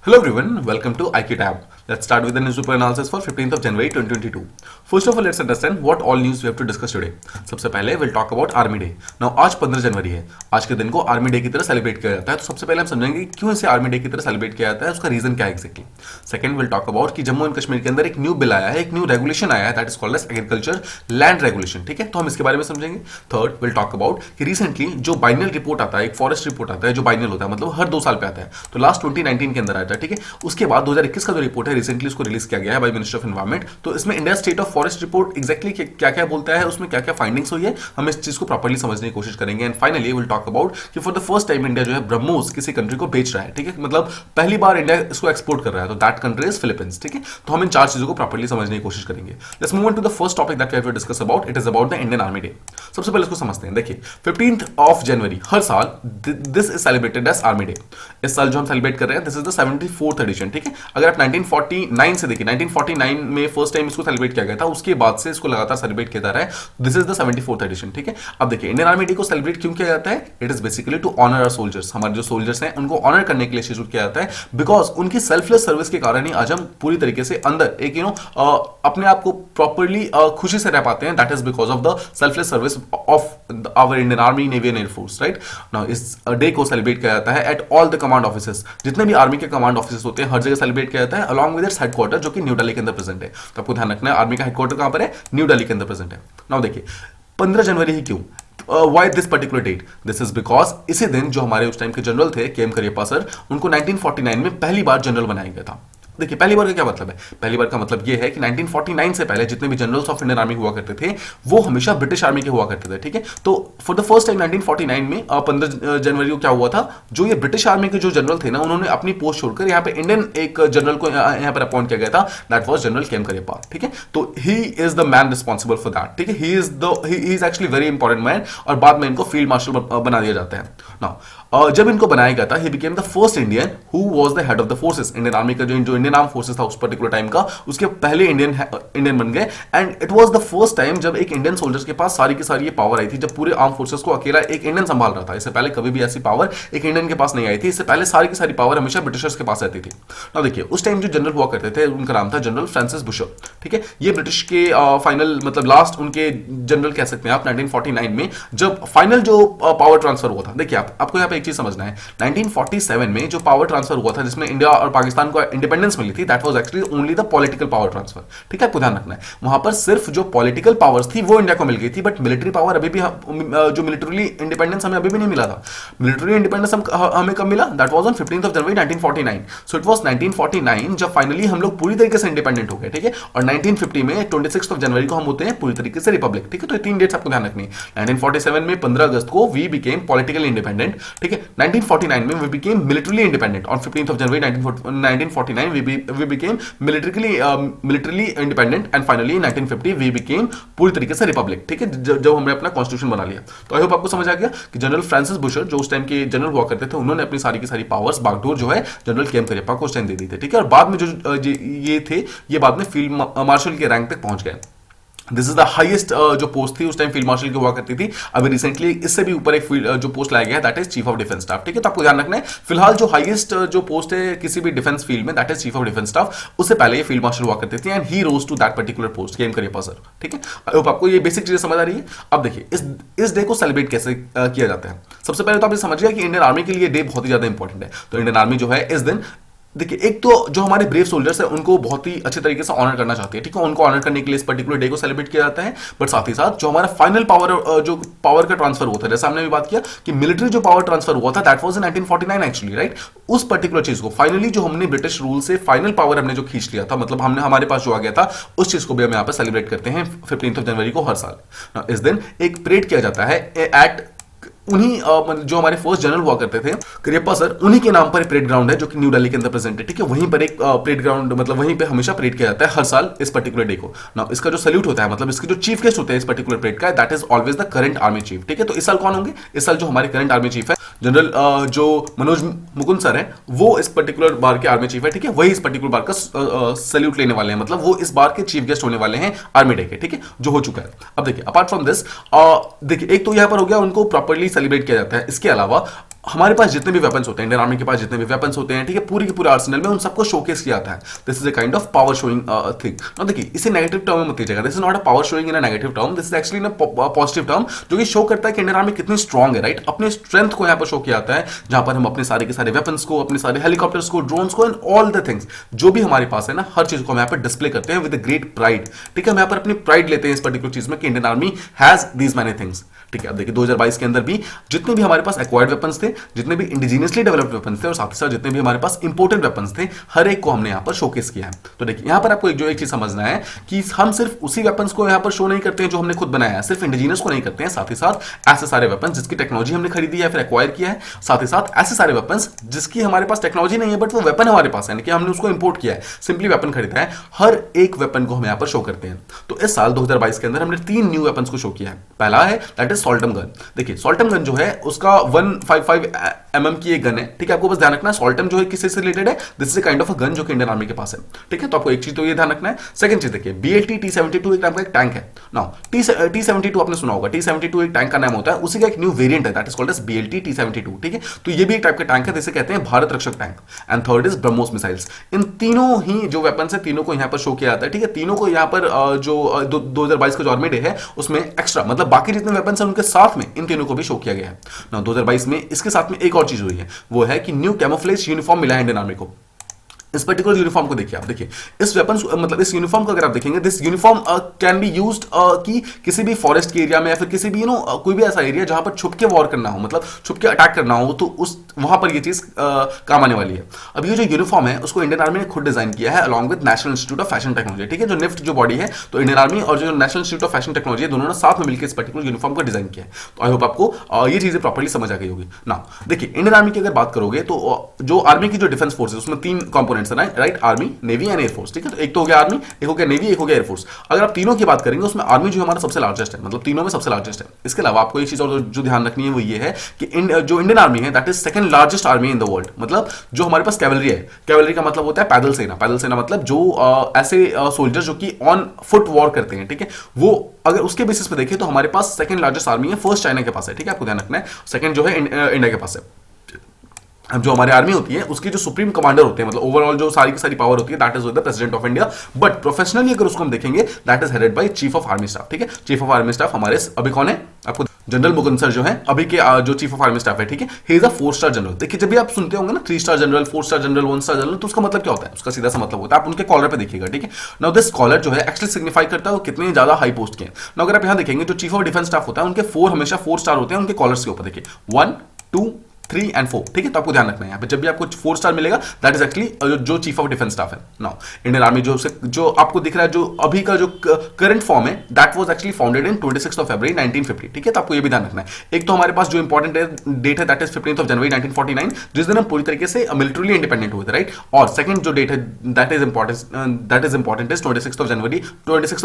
Hello everyone, welcome to IQ Tab. Let's start with the newspaper analysis for 15th of January 2022. First of all, let's understand what all news we have to discuss today. सबसे पहले we'll talk about Army Day. Now आज 15 जनवरी है. आज के दिन को Army Day की तरह सेलिब्रेट किया जाता है. तो सबसे पहले हम समझेंगे क्यों इसे Army Day की तरह सेलिब्रेट किया जाता है, उसका रीजन क्या है exactly. Second we'll talk about कि जम्मू एंड कश्मीर के अंदर एक न्यू बिल आया है, एक न्यू रेगुलेशन आया है, that is called as agriculture land regulation. ठीक है, तो हम इसके बारे में समझेंगे. थर्ड we'll talk about कि रिसेंटली जो बाइनल रिपोर्ट आता है, एक फॉरेस्ट रिपोर्ट आता है जो बाइनल होता है, मतलब हर 2 साल पे आता है. तो लास्ट 2019 के अंदर आया था. ठीक है, उसके बाद 2021 का जो रिपोर्ट है रिसेंटली उसको रिलीज किया गया है बाय मिनिस्टर ऑफ एनवायरमेंट. तो इसमें India State of Forest report exactly क्या क्या बोलता है, उसमें क्या क्या फाइंडिंग्स हुई है, हम इस चीज को प्रॉपर्ली समझने की कोशिश करेंगे. And finally will talk about कि for the first time India जो है ब्रह्मोस किसी कंट्री को बेच रहा है. ठीक है, मतलब पहली बार इंडिया इसको एक्सपोर्ट कर रहा है. तो दैट कंट्री इज फिलीपींस. ठीक है, तो हम इन 4 चीजों को प्रॉपर्ली समझने की कोशिश करेंगे. Let's move on to the first topic that we have to discuss about. It is about the Indian Army Day. सबसे पहले इसको समझते हैं. देखिए 15th ऑफ जनवरी हर साल this is celebrated as Army Day. इस साल जो हम सेलिब्रेट कर रहे हैं this is the 74th edition. ठीक है, अगर आप 1949 से देखिए, 1949 में फर्स्ट टाइम इसको सेलिब्रेट किया गया था, उसके बाद से इसको लगातार सेलिब्रेट किया जा रहा है. This is the 74th edition. ठीक है, अब देखिए इंडियन आर्मी डे को सेलिब्रेट क्यों किया जाता है. It is basically to honour our soldiers. हमारे जो सोल्जर्स हैं उनको ऑनर करने के लिए शुरू किया जाता है, बिकॉज उनकी सेल्फलेस सर्विस के कारण ही आज हम पूरी तरीके से अंदर एक अपने आप को प्रॉपर्ली खुशी से रह पाते हैं. That is because of the selfless service of our Indian army, navy and air force. Right now इस डे को सेलिब्रेट किया जाता है at all the command offices. जितने भी आर्मी के कमांड ऑफिसेस होते हैं हर जगह सेलिब्रेट किया जाता है, अलॉन्ग विद इट्स हेडक्वार्टर जो कि न्यू दिल्ली के अंदर प्रेजेंट है. तो आपको ध्यान रखना है आर्मी का हेडक्वार्टर कहां पर है, न्यू दिल्ली के अंदर प्रेजेंट है. नाउ देखिए 15 जनवरी ही क्यों, why this particular date. This is because इसी दिन जो हमारे उस टाइम के जनरल थे के एम करियप्पा सर, उनको 1949 में पहली बार जनरल बनाया गया था. देखिए पहली बार का क्या मतलब है. पहली बार का मतलब यह है कि 1949 से पहले जितने भी जनरल्स ऑफ इंडियन आर्मी हुआ करते थे वो हमेशा ब्रिटिश आर्मी के हुआ करते थे. ठीक है, तो फॉर द फर्स्ट टाइम 1949 में 15 जनवरी को क्या हुआ था, जो ये ब्रिटिश आर्मी के जो जनरल थे ना, उन्होंने अपनी पोस्ट छोड़कर यहाँ पे इंडियन एक जनरल को यहाँ पर अपॉइंट किया गया था. दैट वाज जनरल के एम करियप्पा. ठीक है, तो he is the man responsible for that. ठीक है, he is actually very important man, और बाद में इनको फील्ड मार्शल बना दिया जाता है. नाउ जब इनको बनाया गया था he became the first Indian who was the head of the forces. Indian army का जो इंडियन आर्म फोर्सेस था उस पर्टिकुलर टाइम का, उसके पहले इंडियन बन गए. And it was the first time जब एक इंडियन सोल्जर्स के पास सारी की सारी ये पावर आई थी, जब पूरे आर्म फोर्सेस को अकेला एक इंडियन संभाल रहा था. इससे पहले कभी भी ऐसी पावर एक इंडियन के पास नहीं आई थी. इससे पहले सारी की सारी पावर हमेशा ब्रिटिशर्स के पास रहती थी. नाउ देखिए उस टाइम जो जनरल हुआ करते थे उनका नाम था जनरल फ्रांसिस बुशर. ठीक है, ये ब्रिटिश के फाइनल मतलब लास्ट उनके जनरल कह सकते हैं आप 1949 में जब फाइनल जो पावर ट्रांसफर हुआ था. देखिए आपको यहाँ पे एक चीज समझना है, 1947 में जो पावर ट्रांसफर हुआ था जिसमें इंडिया और पाकिस्तान को इंडिपेंडेंस मिली थी, that was actually only the political power transfer. ठीक है, आपको ध्यान रखना है वहां पर सिर्फ जो पॉलिटिकल पावर्स थी वो इंडिया को मिल गई थी, बट मिलिट्री पावर अभी भी जो मिलिटरी इंडिपेंडेंस हमें अभी भी नहीं मिला था. मिलिट्री इंडिपेंडेंस हमें कब मिला, that was on 15th of January 1949. So it was 1949 जब फाइनली हम लोग पूरी तरीके से इंडिपेंडेंट हो गए. ठीक है, और 1950 में 26th ऑफ जनवरी को हम होते हैं पूरी तरीके से रिपब्लिक. ठीक है, तो ये 3 डेट्स आपको ध्यान रखनी है. 1947 में 15 अगस्त को वी बिकेम पॉलिटिकली इंडिपेंडेंट. ठीक है, 1949 में we became militarily independent. On 15th of January 1949 we became militarily independent. And finally 1950 we became पूरी तरीके से रिपब्लिक. ठीक है, जब हमने अपना कॉन्स्टिट्यूशन बना लिया. तो आई होप आपको समझ आ गया कि जनरल फ्रांसिस बुशर जो उस टाइम के जनरल हुआ करते थे, उन्होंने अपनी सारी की सारी पावर्स बागडोर जो है जनरल के एम करियप्पा को उस टाइम दे दी थी. ठीक है, और बाद में जो ये थे ये बाद में फील्ड मार्शल के रैंक तक पहुंच गए. दिस इज द हाईएस्ट जो पोस्ट थी उस टाइम फील्ड मार्शल की हुआ करती थी. अभी रिसेंटली इससे भी ऊपर एक जो पोस्ट लाया गया है that is chief of defence staff. ठीक है, तो आपको ध्यान रखना है फिलहाल जो हाईएस्ट जो पोस्ट है किसी भी डिफेंस फील्ड में that is chief of defence staff. उससे पहले ये फील्ड मार्शल हुआ करती थी and he rose to that particular post K M Cariappa sir. ठीक है, आई होप आपको ये बेसिक चीजें समझ आ रही है. अब देखिए इस डे को सेलिब्रेट कैसे किया जाता है. सबसे पहले तो आप ये समझिए कि इंडियन आर्मी के लिए डे बहुत ही ज्यादा इंपॉर्टेंट है. तो इंडियन आर्मी जो है इस दिन देखिए एक तो जो हमारे ब्रेव सोल्जर्स हैं उनको बहुत ही अच्छे तरीके से ऑनर करना चाहते हैं. ठीक है, उनको ऑनर करने के लिए इस पर्टिकुलर डे को सेलिब्रेट किया जाता है. बट साथ ही साथ जो हमारा फाइनल पावर जो पावर का ट्रांसफर हुआ था, जैसे हमने भी बात किया कि मिलिट्री जो पावर ट्रांसफर हुआ था that was in 1949 actually. Right, उस पर्टिकुलर चीज को फाइनली जो हमने ब्रिटिश रूल से फाइनल पावर हमने जो खींच लिया था, मतलब हमने हमारे पास जो आ गया था, उस चीज को भी हम यहाँ पर सेलिब्रेट करते हैं 15th ऑफ जनवरी को हर साल. इस दिन एक परेड किया जाता है एट उन्हीं जो हमारे फर्स्ट जनरल हुआ करते थे करियप्पा सर, उन्हीं के नाम पर परेड ग्राउंड है जो कि न्यू दिल्ली के अंदर प्रेजेंट है. ठीक है, वहीं पर एक परेड ग्राउंड मतलब वहीं पे हमेशा परेड किया जाता है हर साल इस पर्टिकुलर डे को. नाउ इसका जो सैल्यूट होता है मतलब इसके जो चीफ गेस्ट होते हैं इस पर्टिकुलर परेड का, that is always the current army chief. ठीक है, तो इस साल कौन होंगे, इस साल जो हमारे करंट आर्मी चीफ है जनरल जो मनोज मुकुंद सर है, वो इस पर्टिकुलर बार के आर्मी चीफ है. ठीक है, वही इस पर्टिकुलर बार का सैल्यूट लेने वाले हैं, मतलब वो इस बार के चीफ गेस्ट होने वाले हैं आर्मी डे के. ठीक है, जो हो चुका है. अब देखिए अपार्ट फ्रॉम दिस देखिए एक तो यहां पर हो गया उनको प्रॉपर्ली सेलिब्रेट किया जाता है. इसके अलावा हमारे पास जितने भी वेपन्स होते हैं, इंडियन आर्मी के पास जितने भी वेपन्स होते हैं, ठीक है, पूरी के पूरे आर्सेनल में उन सबको शोकेस किया जाता है। This is a kind of power showing thing. Now देखिए, इसे नेगेटिव टर्म में मत लीजिएगा। This is not a power showing in a negative term, this is actually in a positive term, जो कि शो करता है कि इंडियन आर्मी कितनी स्ट्रांग है, राइट। अपने स्ट्रेंथ को यहाँ पर शो किया जाता है, जहां पर हम अपने सारे के सारे वेपन्स को, अपने सारे हेलीकॉप्टर्स को, ड्रोन्स को एंड ऑल द थिंग्स जो भी हमारे पास है ना, हर चीज को हम यहाँ पर डिस्प्ले करते हैं विद ग्रेट प्राइड। ठीक है, हम यहाँ पर अपनी प्राइड लेते हैं इस पर्टिकुलर चीज में कि Indian army has these many things. ठीक है, अब देखिए 2022 के अंदर भी जितने भी हमारे पास एक्वायर्ड वेपन्स थे, जितने भी इंडिजीनियसली डेवलप्ड वेपन्स थे, और साथ ही साथ जितने भी हमारे पास इंपोर्टेड वेपन्स थे, हर एक को हमने यहाँ पर शोकेस किया है। तो देखिए यहाँ पर आपको एक चीज समझना है कि हम सिर्फ उसी वेपन्स को यहाँ पर शो नहीं करते हैं जो हमने खुद बनाया है, सिर्फ इंडिजीनियस को नहीं करते हैं, साथ ही साथ ऐसे सारे वेपन्स जिसकी टेक्नोलॉजी हमने खरीदी है फिर एक्वायर किया है, साथ ही साथ ऐसे सारे वेपन्स जिसकी हमारे पास टेक्नोलॉजी नहीं है बट वो वेपन हमारे पास है, यानी कि हमने उसको इंपोर्ट किया है, सिंपली वेपन खरीदा है, हर एक वेपन को हम यहाँ पर शो करते हैं। तो इस साल 2022 के अंदर हमने 3 न्यू वेपन्स को शो किया है। पहला है दैट इज सॉल्टम गन। देखिए सॉल्टम गन जो है उसका 155 mm की एक गन है। ठीक है, आपको बस ध्यान रखना है सॉल्टम जो है किससे से रिलेटेड है, this is a kind of a gun जो कि इंडियन आर्मी के पास है। ठीक है, तो आपको एक चीज तो ये ध्यान रखना है। सेकंड चीज देखिए, BLT T-72 एक नाम का एक टैंक है। नाउ T-72 आपने सुना होगा, T-72 एक टैंक का नाम होता है, उसी का एक न्यू वेरिएंट है that is called as BLT T-72। ठीक है, तो ये भी एक टाइप का टैंक है जिसे कहते हैं Bharat Rakshak tank. And third is Brahmos missiles. इन तीनों ही जो वेपन्स है तीनों को यहाँ पर शो किया जाता है। ठीक है, तीनों को यहाँ पर जो 2022 का जो आर्मी डे है उसमें एक्स्ट्रा, मतलब बाकी जितने वेपन्स हैं उनके साथ में इन तीनों को भी शो किया गया है। ना 2022 में इसके साथ में एक और चीज हुई है, वो है कि न्यू कैमोफ्लेज यूनिफॉर्म मिला है इंडियन आर्मी को। इस पर्टिकुलर यूनिफॉर्म को देखिए, आप देखिए इस वेपन, मतलब इस यूनिफॉर्म को अगर आप देखेंगे, this uniform can be used कि किसी भी फॉरेस्ट के एरिया में या फिर किसी भी कोई भी ऐसा एरिया जहां पर छुप के वॉर करना हो, मतलब छुप के अटैक करना हो, तो उस वहां पर ये चीज काम आने वाली है। अब ये जो यूनिफॉर्म है उसको इंडियन आर्मी ने खुद डिजाइन किया है along with national institute of fashion technology. ठीक है, जो निफ्ट जो बॉडी है, तो इंडियन आर्मी और जो national institute of fashion technology दोनों ने साथ में मिलकर इस पर्टिकुलर यूनिफॉर्म को डिजाइन किया है। तो आई होप आपको ये चीजें प्रॉपर्ली समझ आ गई होगी ना। देखिए इंडियन आर्मी की अगर बात करोगे तो जो आर्मी की जो डिफेंस फोर्स है उसमें 3 कंपोनेंट्स है, right, army, navy and air force. ठीक है, तो एक तो हो गया आर्मी, एक हो गया नेवी, एक हो गया एयरफोर्स। अगर आप तीनों की बात करेंगे उसमें आर्मी जो हमारा सबसे लार्जेस्ट है, मतलब तीनों में सबसे लार्जेस्ट है। इसके अलावा आपको एक चीज और जो ध्यान रखनी है वो ये है कि जो इंडियन आर्मी है that is second largest army in the world. मतलब जो हमारे पास कैवलरी है, कैवलरी का मतलब होता है पैदल सेना। पैदल सेना मतलब जो ऐसे सोल्जर जो कि ऑन फुट वॉर करते हैं। ठीक है, वो अगर उसके बेसिस पे देखें तो हमारे पास सेकंड लार्जेस्ट आर्मी है, फर्स्ट चाइना के पास है। ठीक है, आपको ध्यान रखना है, सेकंड जो है इंडिया के पास है। अब जो हमारी आर्मी होती है उसकी जो सुप्रीम कमांडर होते हैं, मतलब ओवरऑल जो सारी की सारी पावर होती है that is with the president of India, but professionally अगर उसको हम देखेंगे that is headed by chief of army staff. ठीक है, चीफ ऑफ आर्मी स्टाफ हमारे अभी कौन है, आपको जनरल मुकुंद सर जो है अभी के जो चीफ ऑफ आर्मी स्टाफ है। ठीक है, he is a 4 star general. देखिए जब भी आप सुनते होंगे ना 3 star general, 4 star general, 1 star general, तो उसका मतलब क्या होता है, उसका सीधा सा मतलब होता है, आप उनके कॉलर पे देखिएगा। ठीक है, नाउ दिस कॉलर जो है एक्चुअली सिग्निफाई करता है वो कितने ज्यादा हाई पोस्ट के हैं। नाउ अगर आप यहां देखेंगे जो चीफ ऑफ डिफेंस स्टाफ होता है उनके 4 हमेशा 4 स्टार होते हैं उनके कॉलर्स के ऊपर। देखिए 1, 2, 3 and 4। ठीक है, तो आपको ध्यान रखना है यहाँ पे जब भी आपको 4 स्टार मिलेगा दैट इज एक्चुअली जो चीफ ऑफ डिफेंस स्टाफ है। नाउ इंडियन आर्मी जो आपको दिख रहा है, जो अभी का जो करंट फॉर्म है that was actually founded in 26 फरवरी 1950। ठीक है, तो आपको ये भी ध्यान रखना है। एक तो हमारे पास जो इंपॉर्टेंट डेट है दैट इज 15 जनवरी 1949, जिस दिन हम पूरी तरीके से मिलिटरीली इंडिपेंडेंट हुए थे, राइट। और सेकंड जो डेट है दैट इज इंपॉर्टेंट इज 26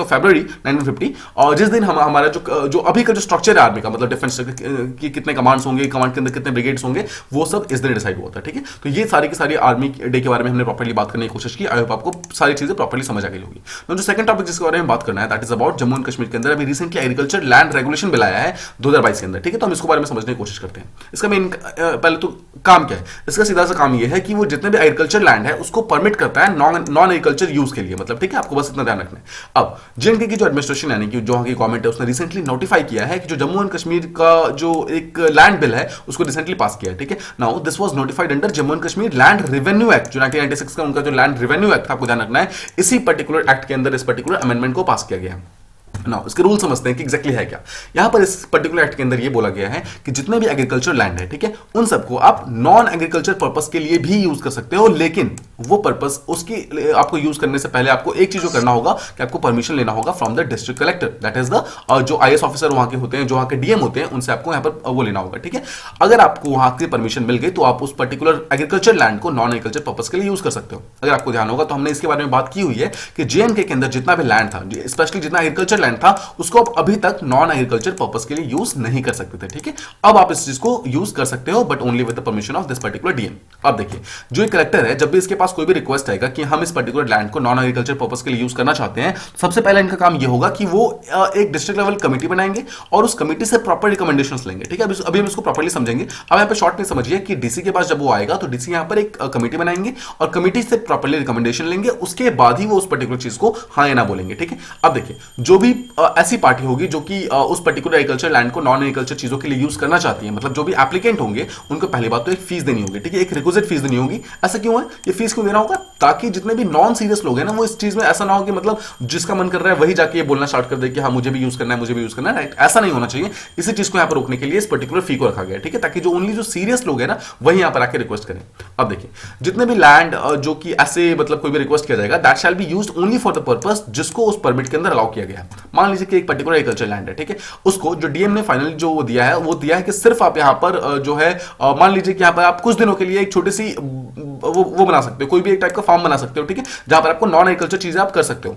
फरवरी 1950, और जिस दिन हमारा जो अभी का जो स्ट्रक्चर है आर्मी का, मतलब डिफेंस की कितने कमांड्स होंगे, कमांड के अंदर कितने ब्रिगेड्स होंगे, वो सब इस दिन डिसाइड हुआ था। ठीक है, तो ये सारी की सारी आर्मी डे के बारे में हमने प्रॉपर्ली बात करने की कोशिश की। आई होप आपको सारी चीजें प्रॉपर्ली समझ आ गई होगी। तो जो सेकंड टॉपिक जिसके बारे में बात करना है that is about Jammu and Kashmir के अंदर अभी recently agriculture land regulation bill आया है 2022 के अंदर। ठीक है, तो हम इसके बारे में समझने की कोशिश करते हैं। इसका मेन पहले तो काम क्या है, इसका सीधा सा काम ये है कि वो जितने भी एग्रीकल्चर लैंड है उसको परमिट करता है नॉन एग्रीकल्चर यूज के लिए, मतलब। ठीक है, आपको बस इतना ध्यान रखना है। अब जेएंडके की जो एडमिनिस्ट्रेशन यानी कि जो वहां की गवर्नमेंट है उसने रिसेंटली नोटिफाई किया है कि जो जम्मू एंड कश्मीर का जो एक लैंड बिल है उसको रिसेंटली पास किया है। ठीक है, now this was notified under Jammu and Kashmir land revenue act, जो 1996 का उनका जो लैंड रेवेन्यू एक्ट था, आपको ध्यान रखना है इसी पर्टिकुलर एक्ट के अंदर इस पर्टिकुलर अमेंडमेंट को पास किया गया है। नाउ इसके रूल समझते हैं कि एग्जैक्टली है क्या। यहां पर इस पर्टिकुलर एक्ट के अंदर ये बोला गया है कि जितने भी एग्रीकल्चर लैंड है, ठीक है, उन सबको आप नॉन एग्रीकल्चर पर्पस के लिए भी यूज कर सकते हो, लेकिन वो पर्पस उसकी आपको यूज करने से पहले आपको एक चीज जो करना होगा कि आपको परमिशन लेना होगा from the district collector, that is the जो आईएएस ऑफिसर वहां के होते हैं, जो वहां के डीएम होते हैं, उनसे आपको यहां पर वो लेना होगा। ठीक है, अगर आपको वहां की परमिशन मिल गई तो आप उस पर्टिकुलर एग्रीकल्चर लैंड को नॉन एग्रीकल्चर पर्पस के लिए यूज कर सकते हो। अगर आपको ध्यान होगा तो हमने इसके बारे में बात की हुई है कि जेएंडके के अंदर जितना भी लैंड था, स्पेशली जितना एग्रीकल्चर लैंड लैंड था उसको आप अभी तक नॉन एग्रीकल्चर पर्पस के लिए यूज नहीं कर सकते थे, ठीक है। अब आप इस चीज को यूज कर सकते हो, but only with the permission of this particular DM. अब देखिए, जो एक कलेक्टर है, जब भी इसके पास कोई भी रिक्वेस्ट आएगा कि हम इस पर्टिकुलर लैंड को नॉन एग्रीकल्चर पर्पस के लिए यूज करना चाहते हैं, सबसे पहले इनका काम यह होगा कि वो एक डिस्ट्रिक्ट लेवल कमेटी बनाएंगे और उस कमेटी से प्रॉपर रिकमेंडेशंस लेंगे, ठीक है। अभी हम इसको प्रॉपर्ली समझेंगे। अब यहाँ पे शॉर्ट में समझिए कि डीसी के पास जब वो आएगा तो डीसी यहाँ पर एक कमेटी बनाएंगे और कमेटी से प्रॉपर्ली रिकमेंडेशन लेंगे, उसके बाद ही वो उस पर्टिकुलर चीज को हाँ या ना बोलेंगे, ठीक है। अब देखिए, जो भी ऐसी पार्टी होगी जो कि उस पर्टिकुलर एग्रीकल्चर लैंड को नॉन एग्रीकल्चर चीजों के लिए यूज करना चाहती है, मतलब जो भी एप्लीकेंट होंगे उनको पहली बात तो एक फीस देनी होगी, ठीक है, एक रिक्विजिट फीस देनी होगी। ऐसा क्यों है, ये फीस क्यों देना होगा, ताकि जितने भी नॉन सीरियस लोग हैं ना, वो इस चीज में ऐसा ना हो कि मतलब जिसका मन कर रहा है वही जाके ये बोलना स्टार्ट कर दे कि हाँ मुझे भी यूज करना है, मुझे भी यूज करना है, राइट। ऐसा नहीं होना चाहिए। इसी चीज को यहाँ पर रोकने के लिए इस पर्टिकुलर फी को रखा गया है, ठीक है, ताकि जो ओनली जो सीरियस लोग हैं ना वही यहाँ पर आके रिक्वेस्ट करें। अब देखिए, जितने भी लैंड जो कि ऐसे मतलब कोई भी रिक्वेस्ट किया जाएगा, that shall be used only for the purpose जिसको उस परमिट के अंदर अलाउ किया गया है। मान लीजिए कि एक पर्टिकुलर एग्रीकल्चर लैंड है, ठीक है, उसको जो डीएम ने फाइनली जो दिया है वो दिया है कि सिर्फ आप यहाँ पर जो है मान लीजिए कि यहाँ पर आप कुछ दिनों के लिए एक छोटी सी वो बना सकते हो, कोई भी एक टाइप का फार्म बना सकते हो, ठीक है, जहां पर आपको नॉन एग्रीकल्चर चीजें आप कर सकते हो।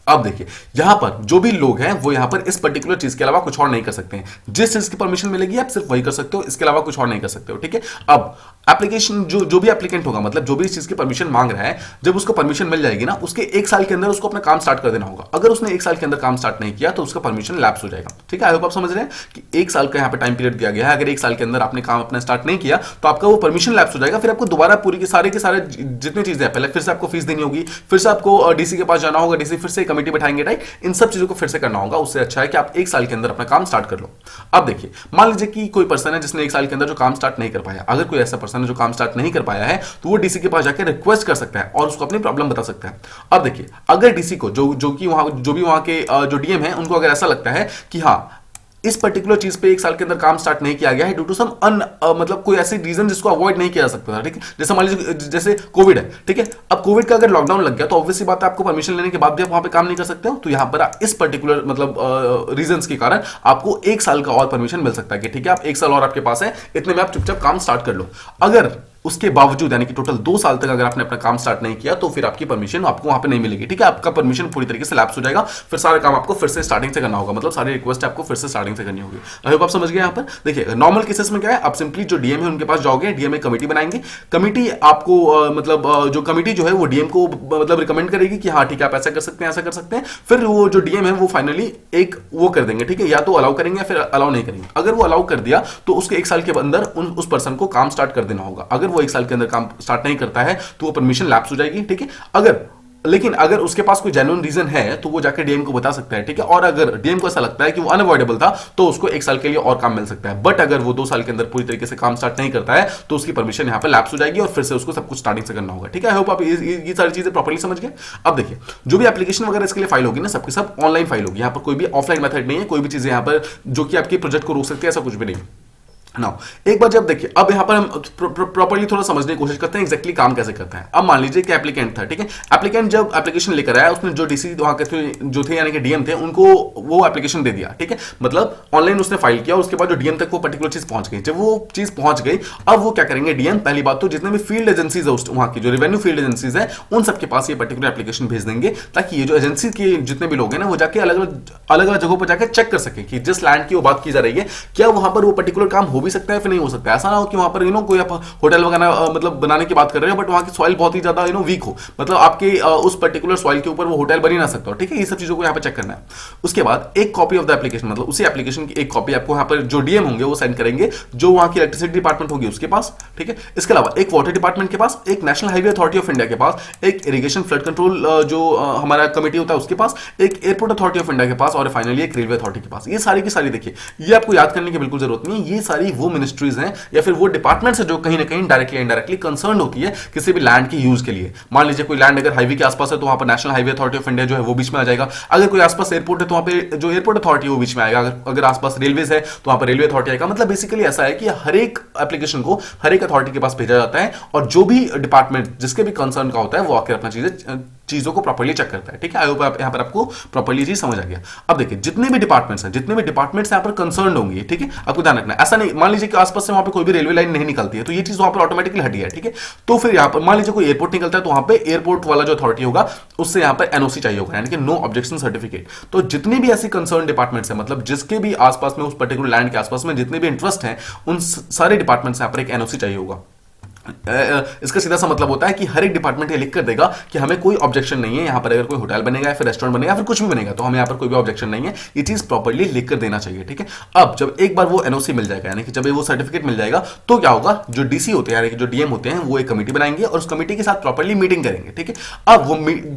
अब देखिए, यहां पर जो भी लोग हैं वो यहां पर इस पर्टिकुलर चीज के अलावा कुछ और नहीं कर सकते हैं। जिस चीज की परमिशन मिलेगी आप सिर्फ वही कर सकते हो, इसके अलावा कुछ और नहीं कर सकते हो, ठीक है। अब एप्लीकेशन जो भी एप्लीकेंट होगा, मतलब जो भी इस चीज की परमिशन मांग रहा है, जब उसको परमिशन मिल जाएगी ना, उसके एक साल के अंदर उसको अपना काम स्टार्ट कर देना होगा। अगर उसने एक साल के अंदर काम स्टार्ट नहीं किया तो उसका परमिशन लैप्स हो जाएगा, ठीक है। आई होप आप समझ रहे हैं कि एक साल का यहाँ पे टाइम पीरियड दिया गया है। अगर एक साल के अंदर आपने काम अपना स्टार्ट नहीं किया तो आपका वो परमिशन लैप्स हो जाएगा। फिर आपको दोबारा पूरी के सारे जितनी चीजें हैं, पहले फिर से आपको फीस देनी होगी, फिर से आपको डीसी के पास जाना होगा, डीसी फिर से कमेटी बैठाएंगे, राइट। इन सब चीजों को फिर से करना होगा। उससे अच्छा है कि आप एक साल के अंदर अपना काम स्टार्ट कर लो। अब देखिए, मान लीजिए कि कोई पर्सन है जिसने एक साल के अंदर जो काम स्टार्ट नहीं कर पाया। अगर कोई ऐसा पर्सन है जो काम स्टार्ट नहीं कर पाया है तो वो डीसी के पास जाकर रिक्वेस्ट कर सकता है और उसको अपनी प्रॉब्लम बता सकता है। अब देखिए, अगर डीसी को जो भी वहां के जो डीएम है उनको अगर ऐसा लगता है कि हाँ इस पर्टिकुलर चीज पे एक साल के अंदर काम स्टार्ट नहीं किया गया है ड्यू टू सम मतलब कोई ऐसी रीजन जिसको अवॉइड नहीं किया जा सकता था, ठीक है। जैसे मान लीजिए जैसे कोविड है, ठीक है। अब कोविड का अगर लॉकडाउन लग गया तो ऑब्वियसली बात है आपको परमिशन लेने के बाद भी आप वहां पे काम नहीं कर सकते हो। तो यहां पर इस पर्टिकुलर मतलब रीजंस के कारण आपको एक साल का और परमिशन मिल सकता है कि ठीक है आप एक साल और आपके पास है, इतने में आप चुपचाप काम स्टार्ट कर लो। अगर उसके बावजूद यानी कि टोटल 2 साल तक अगर आपने अपना काम स्टार्ट नहीं किया तो फिर आपकी परमिशन आपको वहां पे नहीं मिलेगी, ठीक है। आपका परमिशन पूरी तरीके से लैप्स हो जाएगा। फिर सारा काम आपको फिर से स्टार्टिंग से करना होगा, मतलब सारी रिक्वेस्ट आपको फिर से स्टार्टिंग से करनी होगी। आई होप आप समझ गए। यहाँ पर देखिए, नॉर्मल केसेस में क्या है, आप सिंपली जो डीएम है उनके पास जाओगे, डीएम एक कमेटी बनाएंगे। कमेटी आपको मतलब जो कमेटी जो है वो डीएम को मतलब रिकमेंड करेगी कि हाँ ठीक है आप ऐसा कर सकते हैं, ऐसा कर सकते हैं। फिर वो जो डीएम है वो फाइनली एक वो कर देंगे, ठीक है, या तो अलाउ करेंगे या फिर अलाउ नहीं करेंगे। अगर वो अलाउ कर दिया तो उसके एक साल के अंदर उस पर्सन को काम स्टार्ट कर देना होगा। अगर वो एक साल के अंदर काम स्टार्ट नहीं करता है तो वो परमिशन लैप्स हो जाएगी, ठीक है। लेकिन अगर उसके पास कोई जेन्युइन रीजन है तो वो जाकर डीएम को बता सकता है, ठीक है। और अगर डीएम को ऐसा लगता है कि वो अनअवॉइडेबल था तो उसको एक साल के लिए और काम मिल सकता है। बट अगर वो 2 साल के अंदर पूरी तरीके से काम स्टार्ट नहीं करता है तो उसकी परमिशन यहाँ पे लैप्स हो जाएगी और फिर से उसको सब कुछ स्टार्टिंग से करना होगा, ठीक है। आई होप आप ये सारी चीजें प्रॉपर्ली समझ गए। अब देखिए, जो भी एप्लीकेशन वगैरह इसके लिए फाइल होगी ना, सबके सब ऑनलाइन फाइल होगी। यहाँ पर कोई भी ऑफलाइन मेथड नहीं है, कोई भी चीज यहाँ पर जो कि आपके प्रोजेक्ट को रोक सकती है, ऐसा कुछ भी नहीं। नाउ एक बार जब देखिए, अब यहां पर हम प्रॉपर्ली थोड़ा समझने की कोशिश करते हैं एग्जैक्टली काम कैसे करता है। अब मान लीजिए कि एप्लीकेंट था, ठीक है। एप्लीकेंट जब एप्लीकेशन लेकर आया, उसने जो डीसी वहां के जो थे यानी कि डीएम थे उनको वो एप्लीकेशन दे दिया, ठीक है। मतलब ऑनलाइन उसने फाइल किया, उसके बाद जो डीएम तक वो पर्टिकुलर चीज पहुंच गई। जब वो चीज पहुंच गई, अब वो क्या करेंगे डीएम, पहली बात तो जितने भी फील्ड एजेंसीज है वहां की जो रेवेन्यू फील्ड एजेंसीज है उन सबके पास ये पर्टिकुलर एप्लीकेशन भेज देंगे, ताकि ये जो एजेंसी के जितने भी लोग हैं ना वो जाके अलग अलग जगहों पर जाकर चेक कर सके कि जिस लैंड की वो बात की जा रही है क्या वहां पर वो पर्टिकुलर काम हो भी सकता है फिर नहीं हो सकता। ऐसा ना हो कि वहां पर कोई आप होटल वगैरह मतलब बनाने की बात कर रहे हो बट वहां की सॉइल बहुत ही ज्यादा वीक हो, मतलब आपके उस पर्टिकुलर सॉइल के ऊपर वो होटल बन ही ना सकता हो, ठीक है। ये सब चीजों को यहाँ पे चेक करना है। उसके बाद एक कॉपी ऑफ द एप्लीकेशन, मतलब उसी एप्लीकेशन की एक कॉपी आपको यहाँ पर जो डीएम होंगे वो सेंड करेंगे, जो वहां की इलेक्ट्रिसिटी डिपार्टमेंट होगी उसके पास, ठीक है। इसके अलावा एक वाटर डिपार्टमेंट के पास, एक national highway authority of India के पास, एक इरिगेशन फ्लड कंट्रोल जो हमारा कमेटी होता है उसके पास, एक एयरपोर्ट अथॉरिटी ऑफ इंडिया के पास और फाइनली एक रेलवे अथॉरिटी के पास। ये सारी की सारी देखिए, ये आपको याद करने की बिल्कुल जरूरत नहीं है। ये सारी वो मिनिस्ट्रीज हैं या फिर वो डिपार्टमेंट से जो कहीं ना कहीं डायरेक्टली इनडायरेक्टली कंसर्न होती है किसी भी लैंड की यूज के लिए। मान लीजिए कोई लैंड अगर हाईवे के आसपास है तो वहां पर national highway authority of India जो है वो बीच में आ जाएगा। अगर कोई आसपास एयरपोर्ट है तो वहां पे जो एयरपोर्ट अथॉरिटी वो बीच में आएगा। अगर आसपास रेलवेज है तो वहां पर रेलवे अथॉरिटी आएगा। मतलब बेसिकली ऐसा है कि हर एक एप्लीकेशन को हर एक अथॉरिटी के पास भेजा जाता है और जो भी डिपार्टमेंट जिसके भी कंसर्न का होता है वो आकर अपना चीजें चीजों को प्रॉपर्ली चेक करता है। ठीक है, आई होप यहाँ पर आपको प्रॉपर्ली चीज समझ आ गया। अब देखिए जितने भी डिपार्टमेंट्स यहाँ पर कंसर्न होंगे, ठीक है, आपको ध्यान रखना है। ऐसा नहीं, मान लीजिए कि आसपास से वहां पे कोई भी रेलवे लाइन नहीं निकलती है तो ये चीज वहां पर ऑटोमेटिकली हटी है। ठीक है, तो फिर यहाँ पर मान लीजिए कोई एयरपोर्ट निकलता है तो वहां पे एयरपोर्ट वाला जो अथॉरिटी होगा उससे यहाँ पर एनओसी चाहिए होगा, यानी कि नो ऑब्जेक्शन सर्टिफिकेट। तो जितनी भी ऐसी कंसर्न डिपार्टमेंट्स है, मतलब जिसके भी आसपास में, उस पर्टिकुलर लैंड के आसपास में जितने भी इंटरेस्ट हैं, उन सारे डिपार्टमेंट्स यहाँ पर एक एनओसी चाहिए होगा। इसका सीधा सा मतलब होता है कि हर एक डिपार्टमेंट ये लिख कर देगा कि हमें कोई ऑब्जेक्शन नहीं है, यहां पर अगर कोई होटल बनेगा या फिर रेस्टोरेंट बनेगा या फिर कुछ भी बनेगा तो हमें यहां पर कोई भी ऑब्जेक्शन नहीं है, ये चीज प्रॉपर्ली लिख कर देना चाहिए। ठीक है, अब जब एक बार वो एनओसी मिल जाएगा, यानी कि जब वो सर्टिफिकेट मिल जाएगा तो क्या होगा, जो डीसी होते हैं, जो डीएम होते हैं, वो एक कमेटी बनाएंगे और उस कमेटी के साथ प्रॉपर्ली मीटिंग करेंगे। ठीक है, अब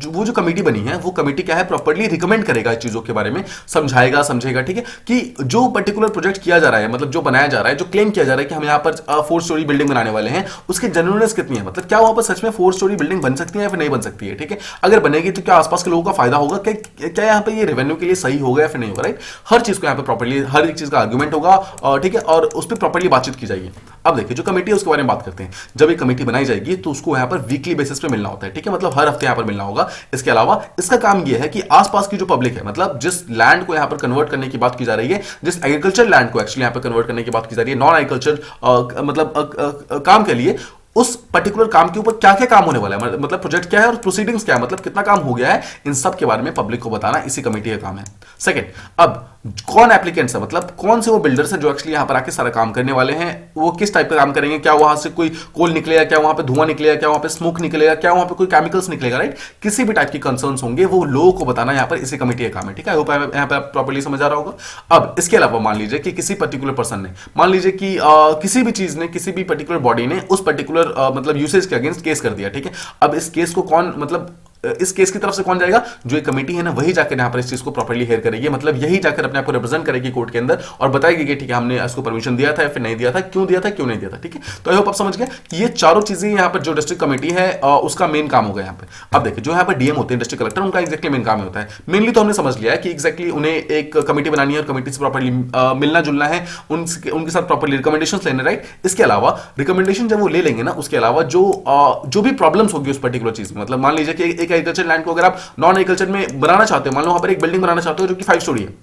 वो जो कमेटी बनी है वो कमेटी क्या है, प्रॉपर्ली रिकमेंड करेगा इस चीजों के बारे में, समझेगा। ठीक है, कि जो पर्टिकुलर प्रोजेक्ट किया जा रहा है, मतलब जो बनाया जा रहा है, जो क्लेम किया जा रहा है कि हम यहाँ पर 4 स्टोरी बिल्डिंग बनाने वाले हैं, उसकी जेन्युइननेस कितनी है, मतलब क्या वहां पर सच में 4 स्टोरी बिल्डिंग बन सकती है या फिर नहीं बन सकती है। ठीक है, अगर बनेगी तो क्या आसपास के लोगों का फायदा होगा, क्या यहाँ पे ये रेवेन्यू के लिए सही होगा या फिर नहीं होगा, राइट। हर चीज को यहाँ पे प्रॉपर्ली, हर एक चीज का आर्गुमेंट होगा, ठीक है, और उस पर प्रॉपर्ली बातचीत की जाएगी। अब देखिए जो कमेटी है उसके बारे में बात करते हैं। जब एक कमेटी बनाई जाएगी तो उसको यहाँ पर वीकली बेसिस पे मिलना होता है। ठीक है, मतलब हर हफ्ते यहाँ पर मिलना होगा। इसके अलावा इसका काम यह है कि आसपास की जो पब्लिक है, मतलब जिस लैंड को यहाँ पर कन्वर्ट करने की बात की जा रही है, जिस एग्रीकल्चर लैंड को एक्चुअली यहाँ पर कन्वर्ट करने की बात की जा रही है, नॉन एग्रीकल्चर मतलब काम के लिए, उस पर्टिकुलर काम के ऊपर क्या क्या काम होने वाला है, मतलब प्रोजेक्ट क्या है और प्रोसीडिंग्स क्या है, मतलब कितना काम हो गया है, इन सब के बारे में पब्लिक को बताना इसी कमेटी का काम है। सेकंड, अब कौन एप्लीकेंट्स है, मतलब कौन से वो बिल्डर्स हैं जो एक्चुअली यहां पर आके सारा काम करने वाले हैं, वो किस टाइप का काम करेंगे, क्या वहां से कोई कोल निकलेगा, क्या वहां पे धुआं निकलेगा, क्या वहां पे स्मोक निकलेगा, क्या वहां पे कोई केमिकल्स निकलेगा, राइट। किसी भी टाइप की कंसर्न्स होंगे वो लोगों को बताना यहां पर इसी कमेटी का काम है। ठीक है, यहां पर प्रॉपर्ली समझ आ रहा होगा। अब इसके अलावा मान लीजिए कि किसी पर्टिकुलर पर्सन ने, मान लीजिए कि किसी भी चीज ने, किसी भी पर्टिकुलर बॉडी ने उस पर्टिकुलर मतलब यूसेज के अगेंस्ट केस कर दिया। ठीक है, अब इस केस को कौन, मतलब इस केस की तरफ से कौन जाएगा, जो एक कमेटी है ना, वही जाकर यहाँ पर इस चीज को प्रॉपर्ली हेयर करेगी, मतलब यही जाकर अपने आप को रिप्रेजेंट करेगी कोर्ट के अंदर और बताएगी कि ठीक है हमने इसको परमिशन दिया था या फिर नहीं दिया था, क्यों दिया था, क्यों नहीं दिया था। ठीक है, तो आई होप आप समझ गए कि ये चारों चीजें यहाँ पर जो डिस्ट्रिक्ट कमेटी है उसका मेन काम होगा यहाँ पे। अब देखिए जो यहाँ पर डीएम होते हैं, डिस्ट्रिक्ट कलेक्टर, उनका एक्जैक्टली मेन काम होता है। मेनली तो हमने समझ लिया है कि एक्जैक्टली उन्हें एक कमेटी बनानी है और कमेटी से प्रॉपर्ली मिलना जुलना है, उनके साथ प्रॉपर्ली रिकमेंडेशन लेने, राइट। इसके अलावा रिकमेंडेशन जब वो ले लेंगे ना, उसके अलावा जो भी प्रॉब्लम्स होगी उस पर्टिकुलर चीज में, मतलब मान लीजिए कि एक एग्रीकल्चर लैंड को अगर नॉन एग्रीकल्चर में बनाना चाहते हो, मान लो वहां पर एक बिल्डिंग बनाना चाहते हो जो कि 5 स्टोरी है,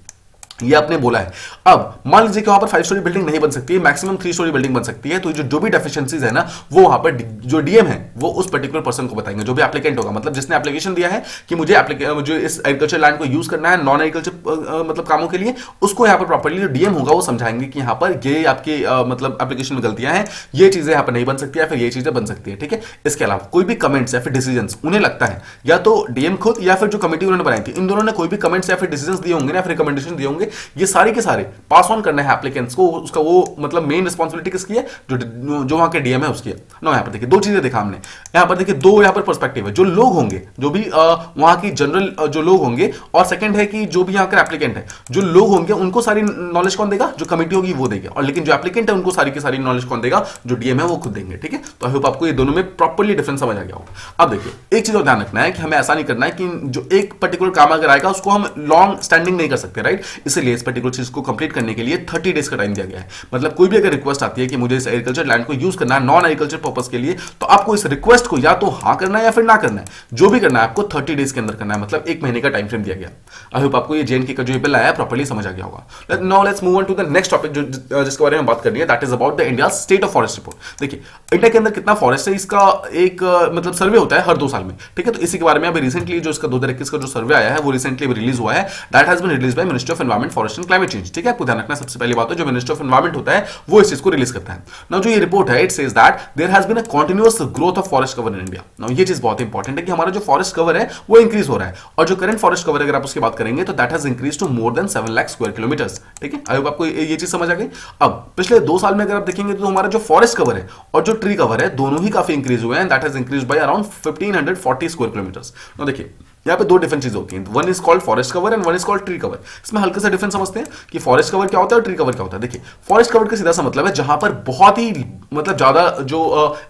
ये आपने बोला है। अब मान लीजिए कि वहां पर 5 स्टोरी बिल्डिंग नहीं बन सकती है, मैक्सिमम 3 स्टोरी बिल्डिंग बन सकती है, तो जो भी डेफिशिएंसीज है ना, वो वहां पर जो डीएम है वो उस पर्टिकुलर पर्सन को बताएंगे, जो भी एप्लीकेंट होगा, मतलब जिसने एप्लीकेशन दिया है कि मुझे इस एग्रीकल्चर लैंड को यूज करना है नॉन एग्रीकल्चर मतलब कामों के लिए, उसको यहाँ पर प्रॉपर्ली जो डीएम होगा वो समझाएंगे कि यहाँ पर ये आपके मतलब एप्लीकेशन में गलतियां हैं, ये चीजें यहाँ पर नहीं बन सकती है, फिर ये चीजें बन सकती है। ठीक है, इसके अलावा कोई भी कमेंट्स या फिर डिसीजन उन्हें लगता है, या तो डीएम खुद या फिर जो कमेटी उन्होंने बनाई थी, इन दोनों ने कोई भी कमेंट्स या फिर डिसीजन दिए होंगे या फिर रिकमेंडेशन दिए होंगे, ये सारे के सारे पास ऑन करना है एप्लीकेंट्स को, उसका वो मतलब मेन रिस्पांसिबिलिटी किसकी है, जो वहां के डीएम है उसकी है ना। यहाँ पर देखिए 2 चीजें देखा हमने, यहाँ पर देखिए 2 यहाँ पर पर्सपेक्टिव है, जो लोग होंगे, जो भी वहां की जनरल जो लोग होंगे, और सेकंड है कि जो भी यहाँ का एप्लीकेंट है, जो लोग होंगे उनको सारी नॉलेज कौन देगा, जो कमेटी होगी वो देगी, और लेकिन जो एप्लीकेंट है उनको सारी की सारी नॉलेज कौन देगा, जो डीएम है वो खुद देंगे। ठीक है, तो आई होप आपको ये दोनों में प्रॉपर्ली डिफरेंस समझ आ गया होगा। अब देखिए एक चीज और ध्यान रखना है कि हमें ऐसा नहीं करना है कि जो एक पर्टिकुलर काम अगर आएगा उसको हम लॉन्ग स्टैंडिंग नहीं कर सकते, राइट। इसलिए इस पर्टिकुलर चीज को कंप्लीट करने के लिए 30 डेज का टाइम दिया गया है। मतलब कोई भी अगर रिक्वेस्ट आती है कि मुझे इस एग्रीकल्चर लैंड को यूज करना है नॉन एग्रीकल्चर पर्पस के लिए, तो आपको इस रिक्वेस्ट को या तो हाँ करना है या फिर ना करना है, जो भी करना है आपको 30 डेज के अंदर करना है, मतलब 1 महीने का टाइम फ्रेम दिया गया। आई होप आपको ये जेएनके का जो बिल आया प्रॉपर्ली समझ आ गया होगा। Now let's move on to the next topic जिसके बारे में बात करनी है, that is about the India State of Forest Report. देखिए इंडिया के अंदर कितना फॉरेस्ट है, इसका एक मतलब सर्वे होता है हर 2 साल में। ठीक है, तो इसी के बारे में अभी रिसेंटली जो इसका 2021 का जो सर्वे आया है वो रिसेंटली रिलीज हुआ है, that has been release by Ministry of Environment, Forest and Climate Change. ठीक है, आपको ध्यान रखना सबसे पहली बात है जो मिनिस्ट्री ऑफ एनवायरमेंट होता है वो इस चीज को रिलीज करता है। नाउ जो ये रिपोर्ट है, it says that there has been a continuous growth of forest cover in India. Now ये चीज बहुत इंपॉर्टेंट है कि हमारा जो फॉरेस्ट कवर है वो इंक्रीज हो रहा है, और जो करंट फॉरेस्ट कवर अगर आप उसकी बात करेंगे तो that has increase to more than 7 lakh square kilometres. ठीक है, आई होप आपको ये चीज समझ आ गई। अब पिछले 2 साल में अगर आप देखेंगे तो हमारा जो फॉरेस्ट कवर है और जो ट्री कवर है दोनों ही काफी इंक्रीज हुए हैं, that has increase by around 1540 square kilometres. Now देखिए यहाँ पे 2 डिफरेंट चीजें होती हैं, one is called forest cover and one is called tree cover. इसमें हल्का सा डिफरेंस समझते हैं कि फॉरेस्ट कवर क्या होता है और ट्री कवर क्या होता है। देखिए फॉरेस्ट कवर का सीधा सा मतलब है जहां पर बहुत ही मतलब ज्यादा जो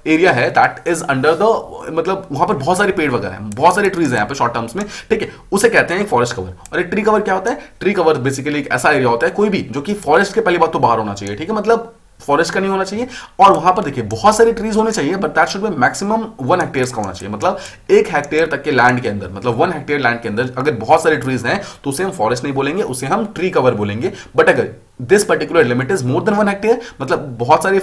एरिया है दैट इज अंडर द, मतलब वहां पर बहुत सारे पेड़ वगैरह हैं, बहुत सारे ट्रीज हैं यहाँ पे शॉर्ट टर्म्स में। ठीक है, उसे कहते हैं फॉरेस्ट कवर। और एक ट्री कवर क्या होता है, ट्री कवर बेसिकली एक ऐसा एरिया होता है कोई भी जो कि फॉरेस्ट के पहली बात तो बाहर होना चाहिए। ठीक है, मतलब फॉरेस्ट का नहीं होना चाहिए। और वहां पर देखिए बहुत सारे ट्रीज होने चाहिए, but that should be maximum 1 hectare का होना चाहिए। मतलब 1 हेक्टेयर तक के लैंड के अंदर, मतलब 1 हेक्टेयर लैंड के अंदर अगर बहुत सारे ट्रीज हैं तो उसे हम फॉरेस्ट नहीं बोलेंगे, उसे हम ट्री कवर बोलेंगे। बट अगर this particular limit is more then 1 hectare, मतलब बहुत सारे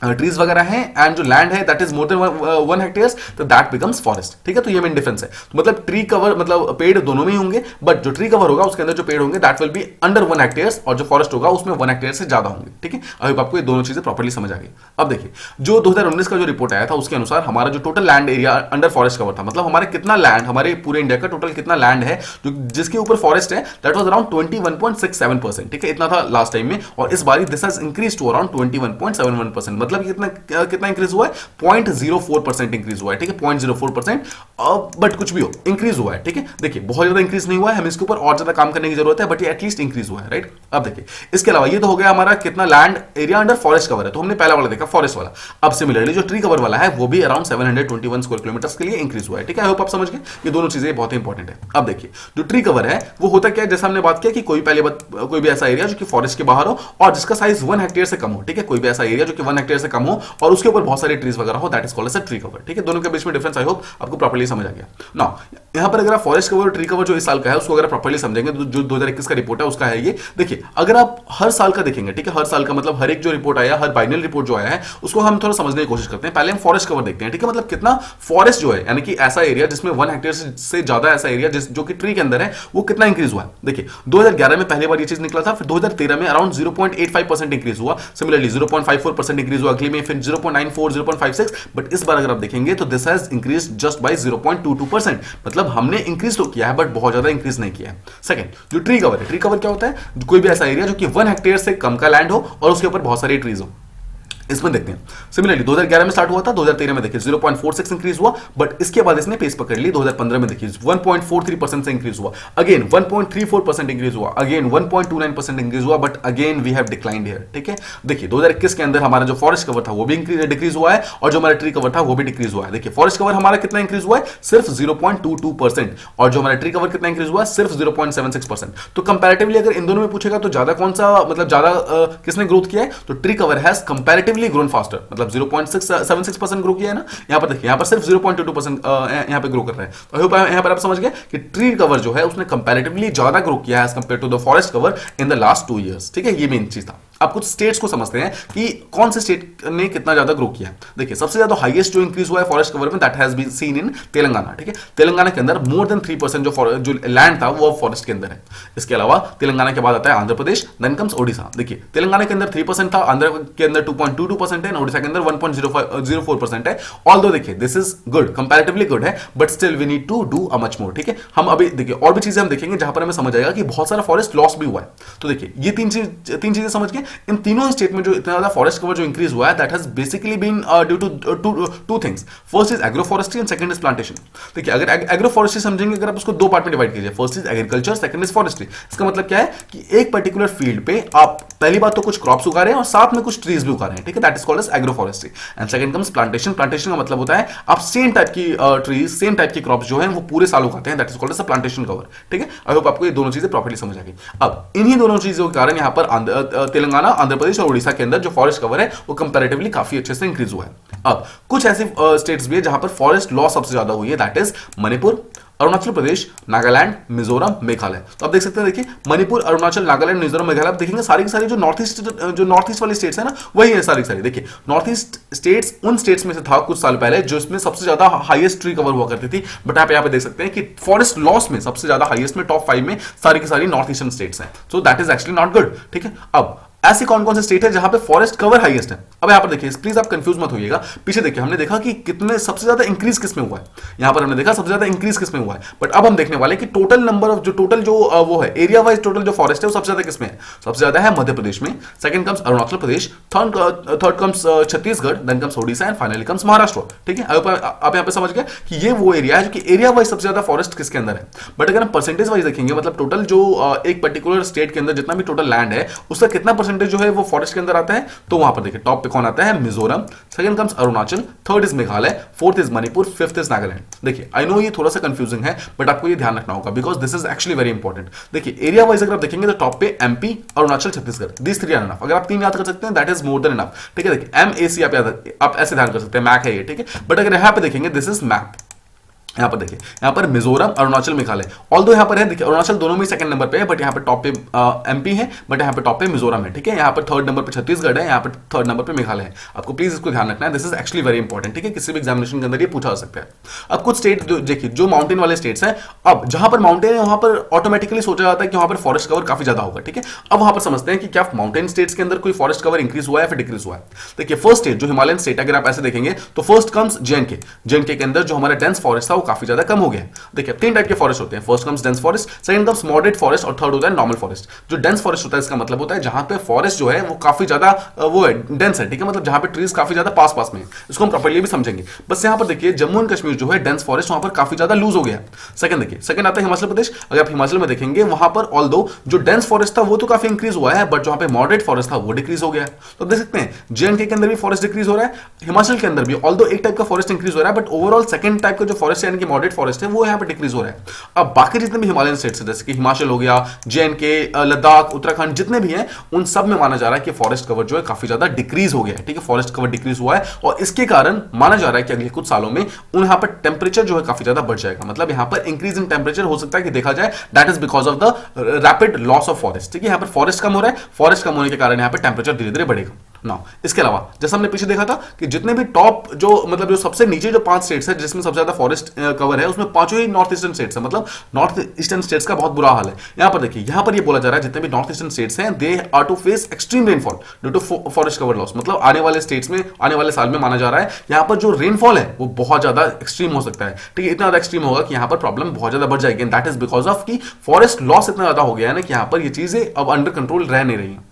ट्रीज वगैरह हैं एंड जो लैंड है that is more then 1 hectares, तो दैट बिकम्स फॉरेस्ट। ठीक है, तो ये मेन डिफरेंस है। तो मतलब ट्री कवर मतलब पेड़ दोनों में ही होंगे, बट जो ट्री कवर होगा उसके अंदर जो पेड़ होंगे that will be under 1 hectares, और जो फॉरेस्ट होगा उसमें 1 हेक्टेयर से ज्यादा होंगे। ठीक है, अभी आपको ये दोनों चीजें प्रॉपर्ली समझ आ गई। अब देखिए जो 2019 का जो रिपोर्ट आया था उसके अनुसार हमारा जो total land area under forest cover था, मतलब हमारे कितना लैंड, हमारे पूरे इंडिया का टोटल कितना लैंड है जो जिसके ऊपर फॉरेस्ट है, दैट वाज अराउंड 21.67%। ठीक है, इतना था लास्ट टाइम में, और इस बार this has increase to around 21.71%। मतलब कितना इंक्रीज हुआ है, 0.04% इंक्रीज हुआ है। ठीक है, 0.04%, बट कुछ भी हो इंक्रीज हुआ है। ठीक है, देखिए बहुत ज्यादा इंक्रीज नहीं हुआ है, हमें इसके ऊपर और ज्यादा काम करने की जरूरत है, बट ये एटलीस्ट इंक्रीज हुआ है। राइट, अब देखिए इसके अलावा ये तो हो गया हमारा कितना land area under forest cover है, तो हमने पहला वाला देखा फॉरेस्ट वाला। अब सिमिलरली जो ट्री कवर वाला है वो भी अराउंड 721 स्क्वायर किलोमीटर के लिए इंक्रीज हुआ है। ठीक है, आई होप आप समझ गए, ये दोनों चीजें बहुत इंपॉर्टेंट है। अब देखिए जो ट्री कवर है वो होता क्या है, जैसा हमने बात किया कि कोई भी ऐसा एरिया जो कि फॉरेस्ट के बाहर हो और जिसका साइज 1 हेक्टेयर से कम हो। ठीक है, कोई भी ऐसा एरिया जो कि 1 हेक्टेयर से कम हो और उसके ऊपर बहुत सारे ट्रीज वगैरह हो, that is called as a tree cover. ठीक है, दोनों के बीच में डिफरेंस आई होप आपको प्रॉपर्ली समझ आ गया। नाउ यहां पर अगर आप फॉरेस्ट कवर और ट्री कवर जो इस साल का है उसको अगर प्रॉपर्ली समझेंगे तो जो 2021 का रिपोर्ट है उसका है ये। देखिए अगर आप हर साल का देखेंगे, ठीक है, हर साल का मतलब हर एक जो रिपोर्ट आया, हर बाइनल रिपोर्ट जो आया है उसको हम थोड़ा समझने की कोशिश करते हैं। पहले हम फॉरेस्ट कवर देखते हैं। ठीक है, मतलब कितना फॉरेस्ट जो है, यानी कि ऐसा एरिया जिसमें 1 हेक्टेयर से ज्यादा ऐसा एरिया जो कि ट्री के अंदर है, वो कितना इंक्रीज हुआ है। देखिए 2011 में पहली बार ये चीज निकला था, फिर 2013 में अराउंड 0.85% इंक्रीज हुआ, सिमिलरली 0.54% इंक्रीज हुआ अगले में, फिर 0.94, 0.56, बट इस बार अगर आप देखेंगे तो this has increase just by 0.22%। मतलब हमने इंक्रीज तो किया है बट बहुत ज्यादा इंक्रीज नहीं किया है। सेकंड जो ट्री कवर है, ट्री कवर क्या होता है, कोई भी ऐसा एरिया जो कि 1 हेक्टेयर से कम का लैंड हो और उसके ऊपर बहुत सारे ट्रीज हो। इसमें देखते हैं सिमिलरली 2011 में स्टार्ट हुआ था, 2013 में देखिए 0.46 इंक्रीज हुआ, बट इसके बाद इसने पेस पकड़ ली। 2015 में देखिए 1.43% से इंक्रीज हुआ, अगेन 1.34% इंक्रीज हुआ, अगेन 1.29% इंक्रीज हुआ, but again we have declined here. ठीक है, देखिए 2021 के अंदर हमारा जो फॉरेस्ट कवर था वो भी डिक्रीज हुआ है और जो हमारा ट्री कवर था वो भी डिक्रीज हुआ है। देखिए फॉरेस्ट कवर हमारा कितना इंक्रीज हुआ है, सिर्फ 0.22%, और जो हमारा ट्री कवर कितना इंक्रीज हुआ है, सिर्फ 0.76%। तो कंपैरेटिवली अगर इन दोनों में पूछेगा तो ज्यादा कौन सा, मतलब ज्यादा किसने ग्रोथ किया है, तो tree cover has comparatively grown faster, मतलब 0.76% ग्रो किया है ना। यहां पर देखिए यहां पर सिर्फ 0.22% यहां पे ग्रो कर रहा है। तो आई होप यहां पर आप समझ गए कि ट्री कवर जो है उसने कंपैरेटिवली ज्यादा ग्रो किया है as compare to the forest cover in the last 2 years. ठीक है, ये मेन चीज था। आप कुछ स्टेट्स को समझते हैं कि कौन से स्टेट ने कितना ज्यादा ग्रो किया है। देखिए सबसे ज्यादा हाईएस्ट जो इंक्रीज हुआ है फॉरेस्ट कवर में, that has been seen in Telangana. ठीक है, तेलंगाना के अंदर मोर देन 3% जो लैंड था वो फॉरेस्ट के अंदर है। इसके अलावा तेलंगाना के बाद आता है आंध्र प्रदेश, देन कम्स ओडिशा। देखिए तेलंगाना के अंदर 3% था, आंध्र के अंदर 2.22% है, ओडिशा के अंदर 1.04% है। ऑल्दो देखिए this is good, comparatively good है, but still we need to do a much more. ठीक है, हम अभी देखिए और भी चीजें हम देखेंगे जहां पर हमें समझ आएगा कि बहुत सारा फॉरेस्ट लॉस भी हुआ है। तो देखिए ये तीन चीजें समझ के इन तीनों स्टेट में जो इतना ज्यादा फॉरेस्ट कवर जो इंक्रीज हुआ है, that has basically been due to two things. First is agro forestry and second is plantation. देखिए अगर एग्रो फॉरेस्ट्री समझेंगे, अगर आप उसको 2 पार्ट में डिवाइड कीजिए, first is agriculture, second is forestry. इसका मतलब क्या है कि एक पर्टिकुलर फील्ड पे आप पहली बात तो कुछ क्रॉप्स उगा रहे हैं और साथ में कुछ ट्रीज भी उगा रहे हैं। ठीक है, that is called as agro forestry. And second comes plantation. Plantation का मतलब होता है आप सेम टाइप की ट्रीज, सेम टाइप की क्रॉप्स जो है वो पूरे साल उगाते हैं, that is called as plantation cover. ठीक है, आई होप आपको ये दोनों चीजें प्रॉपर्ली समझ आ गई। अब इन्हीं दोनों चीजों के कारण यहाँ पर तेलंगाना, आंध्र प्रदेश और उड़ीसा के अंदर जो फॉरेस्ट कवर है वो कंपैरेटिवली काफी अच्छे से इंक्रीज हुआ है। अब कुछ ऐसे स्टेट्स भी है जहां पर फॉरेस्ट लॉस सबसे ज्यादा हुई है, दैट इज मणिपुर, अरुणाचल प्रदेश, नागालैंड, मिजोरम, मेघालय। तो आप देख सकते हैं, देखिए मणिपुर, अरुणाचल, नागालैंड, मिजोरम, मेघालय, आप देखेंगे सारी की सारी जो नॉर्थ ईस्ट वाली स्टेट्स है ना, वही है सारी की सारी। देखिए नॉर्थ ईस्ट स्टेट्स उन स्टेट्स में से था कुछ साल पहले जो इसमें सबसे ज्यादा हाईएस्ट ट्री कवर हुआ करती थी, बट आप यहाँ पे देख सकते हैं कि फॉरेस्ट लॉस में सबसे ज्यादा हाईएस्ट में टॉप 5 में सारी की सारी नॉर्थ ईस्टर्न स्टेट्स हैं। So that is actually not good. ठीक है, अब ऐसे कौन कौन से स्टेट है जहां पे फॉरेस्ट कवर हाईएस्ट है। अब यहां पर देखिए, प्लीज आप कंफ्यूज मत होइएगा, पीछे देखिए हमने देखा कि कितने सबसे ज्यादा इंक्रीज किसमें हुआ है। यहां पर हमने देखा सबसे ज्यादा इंक्रीज किसमें हुआ है, बट अब हम देखने वाले कि टोटल नंबर ऑफ जो वो है एरिया वाइज टोटल जो फॉरेस्ट है वो सबसे ज्यादा किसमें है। सबसे ज्यादा है मध्य प्रदेश में, second comes Arunachal Pradesh, third comes Chhattisgarh, then comes Odisha and finally comes Maharashtra. ठीक है, आप यहां पे समझ गए कि ये वो एरिया है जो कि एरिया वाइज सबसे ज्यादा फॉरेस्ट किसके अंदर है। बट अगर हम परसेंटेज वाइज देखेंगे, मतलब टोटल जो एक पर्टिकुलर स्टेट के अंदर जितना भी टोटल लैंड है उसका कितना परसेंट परसेंटेज जो है वो फॉरेस्ट के अंदर आता है, तो वहां पर देखिए टॉप पे कौन आता है, Mizoram, second comes Arunachal, third is Meghalaya, fourth is Manipur, fifth is Nagaland. देखिए आई नो ये थोड़ा सा कंफ्यूजिंग है, बट आपको ये ध्यान रखना होगा because this is actually very important. देखिए एरिया वाइज अगर आप देखेंगे तो टॉप पे MP, Arunachal, Chhattisgarh, this three are enough. अगर आप तीन याद कर सकते हैं that is more than enough, ठीक है। देखिए एम ए सी आप ऐसे ध्यान कर सकते हैं, मैक है ये, ठीक है। बट अगर यहां पे देखेंगे दिस इज मैप, यहां पर देखिए, यहां पर मिजोरम, अरुणाचल, मेघालय, ऑल्दो यहां पर है, देखिए अरुणाचल दोनों में सेकंड नंबर पे है, बट यहां पर टॉप पे एमपी है, बट यहां पर टॉप पे मिजोरम है, ठीक है। यहां पर थर्ड नंबर पे छत्तीसगढ़ है, यहां पर थर्ड नंबर पे मेघालय है। आपको प्लीज इसको ध्यान रखना है, this is actually very important, ठीक है। किसी भी एग्जामिनेशन के अंदर ये पूछा जा सकता है। अब कुछ स्टेट देखिए जो माउंटेन वाले स्टेट्स हैं, अब जहां पर माउंटेन है वहां पर ऑटोमेटिकली सोचा जाता है कि वहां पर फॉरेस्ट कवर काफी ज्यादा होगा, ठीक है। अब वहां पर समझते हैं कि क्या माउंटेन स्टेट्स के अंदर कोई फॉरेस्ट कवर इंक्रीज हुआ है फिर डिक्रीज हुआ है। देखिए फर्स्ट स्टेट जो हिमालयन स्टेट, अगर आप ऐसे देखेंगे तो फर्स्ट कम्स जेएनके। जेएनके के अंदर जो हमारा डेंस फॉरेस्ट था वो काफी ज्यादा कम हो गया। देखिए तीन टाइप के फॉरेस्ट होते हैं, first comes dense forest, second comes moderate forest और थर्ड होता है नॉर्मल फॉरेस्ट। जो डेंस फॉरेस्ट होता है इसका मतलब होता है जहां पे फॉरेस्ट जो है वो काफी ज्यादा वो है डेंस है, ठीक है। मतलब जहां पे ट्रीज काफी ज्यादा पास पास में है, इसको हम प्रॉपर्ली भी समझेंगे। बस यहां पर देखिए जम्मू एंड कश्मीर जो है डेंस फॉरेस्ट वहां पर काफी ज्यादा लूज हो गया। सेकंड देखिए, सेकंड आता है हिमाचल प्रदेश। अगर आप हिमाचल में देखेंगे वहां पर ऑल्दो जो डेंस फॉरेस्ट था वो तो काफी इंक्रीज हुआ है, बट जहां पे मॉडरेट फॉरेस्ट था वो डिक्रीज हो गया। तो देख सकते हैं जेएनके के अंदर भी फॉरेस्ट डिक्रीज हो रहा है, हिमाचल के अंदर भी ऑल्दो एक टाइप का फॉरेस्ट इंक्रीज हो रहा है, बट ओवरऑल सेकंड टाइप का जो फॉरेस्ट है यानी कि मॉडरेट फॉरेस्ट है वो यहां पर डिक्रीज हो रहा है। अब बाकी जितने भी हिमालयन स्टेट्स हैं जैसे कि हिमाचल हो गया, जेएनके, लद्दाख, उत्तराखंड, जितने भी हैं उन सब में माना जा रहा है कि फॉरेस्ट कवर जो है काफी ज्यादा डिक्रीज हो गया है, ठीक है। फॉरेस्ट कवर डिक्रीज हुआ है और इसके कारण माना जा रहा है कि अगले कुछ सालों में उन यहां पर टेंपरेचर जो है काफी ज्यादा बढ़ जाएगा। मतलब यहां पर इंक्रीज इन टेंपरेचर हो सकता है कि देखा जाए that is because of the rapid loss of forest, ठीक है। यहां पर फॉरेस्ट कम हो रहा है, फॉरेस्ट कम होने के कारण यहां पर टेंपरेचर धीरे धीरे बढ़ेगा ना। इसके अलावा जैसा हमने पीछे देखा था कि जितने भी टॉप जो मतलब जो सबसे नीचे जो 5 स्टेट्स है जिसमें सबसे ज्यादा फॉरेस्ट कवर है उसमें पांचों ही नॉर्थ ईस्टर्न स्टेट्स है। मतलब नॉर्थ ईस्टर्न स्टेट्स का बहुत बुरा हाल है। यहां पर देखिए, यहां पर ये बोला जा रहा है जितने भी नॉर्थ ईस्टर्न स्टेट्स हैं they are to face extreme rainfall due to forest cover loss. मतलब आने वाले स्टेट्स में आने वाले साल में माना जा रहा है यहां पर जो रेनफॉल है वो बहुत ज्यादा एक्सट्रीम हो सकता है, ठीक है। इतना ज्यादा एक्सट्रीम होगा कि यहां पर प्रॉब्लम बहुत ज्यादा बढ़ जाएगी। दैट इज बिकॉज ऑफ की फॉरेस्ट लॉस इतना ज्यादा हो गया है ना कि यहां पर ये चीजें अब अंडर कंट्रोल रह नहीं रही हैं।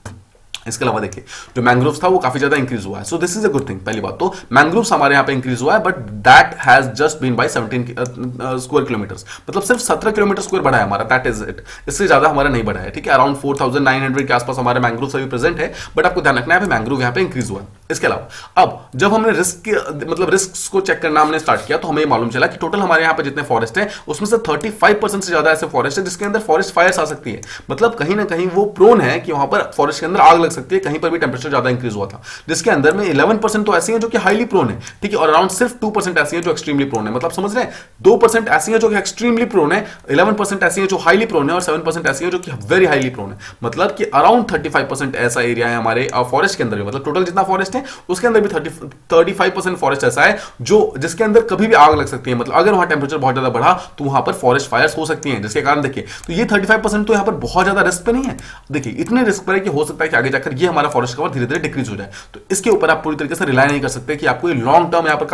इसके अलावा देखिए जो मैंग्रोव्स था वो काफी ज्यादा इंक्रीज हुआ है, so this is a good thing. पहली बात तो मैंग्रोव्स हमारे यहाँ पे इंक्रीज हुआ है, but that has just been by 17 square kilometres, मतलब सिर्फ 17 किलोमीटर स्क्वायर बढ़ा है हमारा, दैट इज इट। इससे ज्यादा हमारा नहीं बढ़ा है, ठीक है। अराउंड 4900 के आसपास हमारे मैंग्रोव्स अभी प्रेजेंट है, बट आपको ध्यान रखना है मैंग्रोव यहाँ पे इंक्रीज हुआ है। इसके अलावा अब जब हमने रिस्क मतलब रिस्क को चेक करना हमने स्टार्ट किया तो हमें मालूम चला कि टोटल हमारे यहाँ पे जितने फॉरेस्ट है उसमें से 35% से ज्यादा ऐसे फॉरेस्ट है जिसके अंदर फॉरेस्ट फायर्स आ सकती है। मतलब कहीं ना कहीं वो प्रोन है कि वहां पर फॉरेस्ट के अंदर आग लग सकती है, कहीं पर भी टेंपरेचर ज्यादा इंक्रीज हुआ था। जिसके अंदर में 11% तो ऐसी हैं जो कि हाईली प्रोन है, ठीक है, और अराउंड सिर्फ 2% ऐसी हैं जो एक्सट्रीमली प्रोन है। मतलब समझ रहे हैं, 2% ऐसी हैं जो कि एक्सट्रीमली प्रोन है, 11% ऐसी हैं जो हाईली प्रोन है और 7% ऐसी हैं जो कि वेरी हाईली प्रोन है। मतलब कि अराउंड 35% ऐसा एरिया है हमारे फॉरेस्ट के अंदर भी, मतलब टोटल जितना फॉरेस्ट है उसके अंदर भी 35% फॉरेस्ट ऐसा है जो जिसके अंदर कभी भी आग लग सकती है। मतलब अगर वहां टेंपरेचर बहुत ज्यादा बढ़ा तो वहां पर फॉरेस्ट फायर्स हो सकती हैं, जिसके कारण देखिए तो ये 35% तो यहां पर बहुत ज्यादा रिस्क पे नहीं है। देखिए इतने रिस्क पर है कि हो सकता है कि आगे जाकर ये हमारा फॉरेस्ट कवर धीरे धीरे डिक्रीज हो जाए। तो इसके ऊपर आप पूरी तरीके से रिलाय नहीं कर सकते कि आपको ये लॉन्ग टर्म यहां पर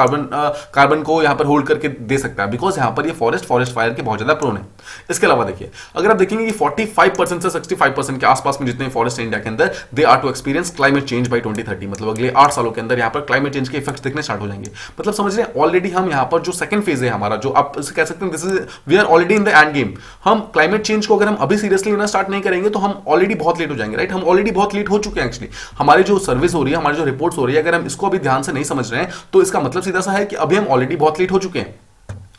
कार्बन को यहां पर होल्ड करके दे सकता है, बिकॉज यहां पर ये फॉरेस्ट फायर के बहुत ज्यादा प्रोन है। इसके अलावा देखिए अगर आप देखेंगे कि 45% से 65% के आसपास में जितने फॉरेस्ट है इंडिया के अंदर they are to experience climate change by 2030, मतलब अगले 8 सालों के अंदर यहां पर क्लाइमेट चेंज के इफेक्ट्स दिखने स्टार्ट हो जाएंगे। मतलब समझ रहे हैं ऑलरेडी हम यहां पर जो सेकंड फेज है हमारा, जो आप कह सकते हैं this is we are already in the end game. हम क्लाइमेट चेंज को अगर हम अभी सीरियसली लेना स्टार्ट नहीं करेंगे तो हम ऑलरेडी बहुत लेट हो जाएंगे, राइट। हम ऑलरेडी बहुत लेट हो चुके हैं एक्चुअली। हमारी जो सर्विस हो रही है, हमारी जो रिपोर्ट्स हो रही है, अगर हम इसको अभी ध्यान से नहीं समझ रहे हैं तो इसका मतलब सीधा सा है कि अभी हम ऑलरेडी बहुत लेट हो चुके हैं।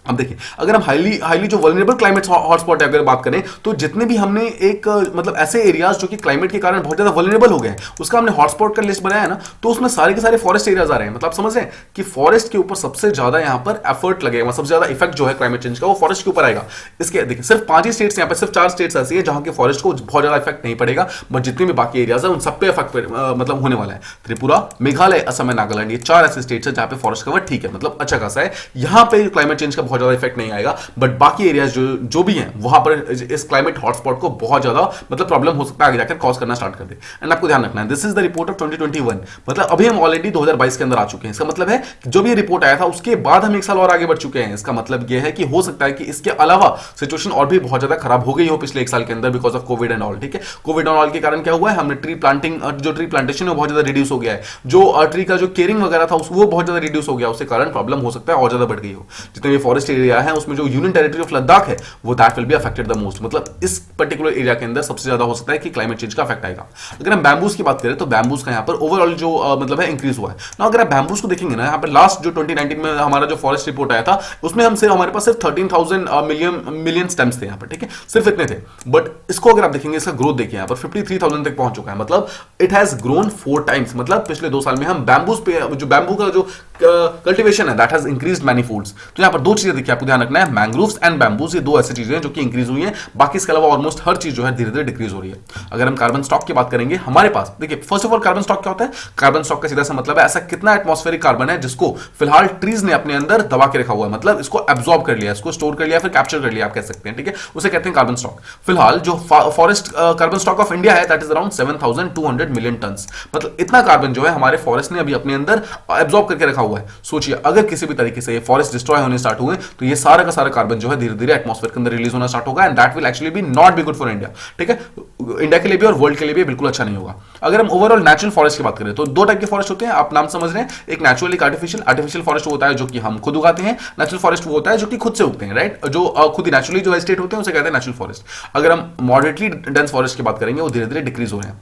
अब देखिए अगर हम हाईली जो वल्नरेबल क्लाइमेट हॉटस्पॉट है अगर बात करें तो जितने भी हमने एक मतलब ऐसे एरियाज जो कि क्लाइमेट के कारण बहुत ज्यादा वल्नरेबल हो गए हैं उसका हमने हॉटस्पॉट का लिस्ट बनाया है ना, तो उसमें सारे के सारे फॉरेस्ट एरियाज आ रहे हैं। मतलब समझ रहे हैं कि फॉरेस्ट के ऊपर सबसे ज्यादा यहां पर एफर्ट लगेगा, सबसे ज्यादा इफेक्ट जो है क्लाइमेट चेंज का वो फॉरेस्ट के ऊपर आएगा। इसके देखिए सिर्फ 5 ही स्टेट्स, यहाँ पर सिर्फ 4 स्टेट्स ऐसी है जहां के फॉरेस्ट को बहुत ज्यादा इफेक्ट नहीं पड़ेगा, बट जितने भी बाकी एरियाज है उन सब पे इफेक्ट मतलब होने वाला है। त्रिपुरा, मेघालय, असम एंड नागालैंड, ये 4 ऐसे स्टेट्स है जहां पे फॉरेस्ट कवर ठीक है, मतलब अच्छा खासा है। यहां पे क्लाइमेट चेंज का बहुत ज्यादा इफेक्ट नहीं आएगा, बट बाकी एरियाज जो भी हैं वहां पर इस क्लाइमेट हॉटस्पॉट को बहुत ज्यादा मतलब प्रॉब्लम हो सकता है, आगे जाकर कॉज करना स्टार्ट कर दे। एंड आपको ध्यान रखना है this is the report of 2021, मतलब अभी हम ऑलरेडी 2022 के अंदर आ चुके हैं। इसका मतलब है जो भी रिपोर्ट आया था उसके बाद हम 1 साल और आगे बढ़ चुके हैं। इसका मतलब यह है कि हो सकता है कि इसके अलावा सिचुएशन और भी बहुत ज्यादा खराब हो गई हो पिछले 1 साल के अंदर because of Covid and all, ठीक है। कोविड एंड ऑल के कारण क्या हुआ है, हमने ट्री प्लांटेशन है बहुत ज्यादा रिड्यूस हो गया है, जो ट्री का जो केयरिंग वगैरह था वो बहुत ज्यादा रिड्यूस हो गया, उसके कारण प्रॉब्लम हो सकता है और ज्यादा बढ़ गई हो। जितने भी फॉरेस्ट फॉरेस्ट एरिया है उसमें जो यूनियन टेरिटरी ऑफ लद्दाख है वो that will be affected the most, मतलब इस पर्टिकुलर एरिया के अंदर सबसे ज्यादा हो सकता है कि क्लाइमेट चेंज का अफेक्ट आएगा। अगर हम बैम्बूज की बात करें तो बैम्बूज का यहाँ पर ओवरऑल जो मतलब है इंक्रीज हुआ है ना। अगर आप बैम्बूज को देखेंगे ना, यहाँ पर लास्ट जो 2019 में हमारा जो फॉरेस्ट रिपोर्ट आया था उसमें हमसे हमारे पास सिर्फ 13,000 मिलियन स्टेम्स थे यहाँ पर, ठीक है, सिर्फ इतने थे। बट इसको अगर आप देखेंगे, इसका ग्रोथ देखिए यहाँ पर 53,000 तक पहुंच चुका है, मतलब इट हैज ग्रोन 4 टाइम्स। मतलब पिछले 2 साल में हम बैम्बूज पे जो बैम्बू का जो कल्टीवेशन है that has increased many folds. तो यहाँ पर 2 चीजें देखिए आपको ध्यान रखना है, मैंग्रोव्स एंड बैम्बूज, ये 2 ऐसी चीजें हैं जो कि इंक्रीज हुई हैं। बाकी इसके अलावा ऑलमोस्ट हर चीज जो है धीरे धीरे डिक्रीज हो रही है। अगर हम कार्बन स्टॉक की बात करेंगे हमारे पास, देखिए first of all carbon stock क्या होता है? कार्बन स्टॉक का सीधा सा मतलब है ऐसा कितना एटमॉस्फेरिक कार्बन है जिसको फिलहाल ट्रीज ने अपने अंदर दबा के रखा हुआ है, मतलब इसको एब्जॉर्ब कर लिया, इसको स्टोर कर लिया, फिर कैप्चर कर लिया आप कह सकते हैं, ठीक है, उसे कहते हैं कार्बन स्टॉक। फिलहाल जो forest carbon stock of India है that is around 7,200 million tons, मतलब इतना कार्बन जो है हमारे फॉरेस्ट ने अभी अपने अंदर एब्जॉर्ब करके रखा हुआ है। सोचिए अगर किसी भी तरीके से ये फॉरेस्ट डिस्ट्रॉय होने स्टार्ट हुए तो ये सारा का सारा कार्बन जो है धीरे धीरे एटमॉस्फेयर के अंदर रिलीज होना स्टार्ट होगा, and that will actually be not be good for India, ठीक है, इंडिया के लिए भी और वर्ल्ड के लिए भी बिल्कुल अच्छा नहीं होगा। अगर हम ओवरऑल नेचुरल फॉरेस्ट की बात करें तो 2 टाइप के फॉरेस्ट होते हैं, आप नाम समझ रहे हैं, एक नेचुरल एक आर्टिफिशियल। आर्टिफिशियल फॉरेस्ट होता है जो कि हम खुद उगाते हैं, नेचुरल फॉरेस्ट वो होता है जो कि खुद से उगते हैं, राइट, जो खुद ही नेचुरली जो वेजिटेट होते हैं उसे कहते हैं नेचुरल फॉरेस्ट। अगर हम मॉडरेटली डेंस फॉरेस्ट की बात करेंगे वो धीरे धीरे डिक्रीज हो रहे हैं।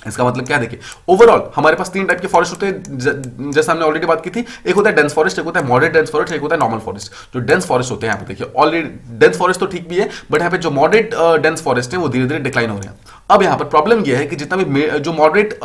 इसका मतलब क्या है, देखिए ओवरऑल हमारे पास 3 टाइप के फॉरेस्ट होते हैं, जैसे हमने ऑलरेडी बात की थी, एक होता है डेंस फॉरेस्ट, एक होता है मॉडरेट डेंस फॉरेस्ट, एक होता है नॉर्मल फॉरेस्ट। जो डेंस फॉरेस्ट होते हैं यहाँ पे देखिए ऑलरेडी डेंस फॉरेस्ट तो ठीक भी है, बट यहाँ पे जो मॉडरेट डेंस फॉरेस्ट है वो धीरे धीरे डिक्लाइन हो रहे हैं। अब यहाँ पर प्रॉब्लम यह है कि जितना भी जो मॉडरेट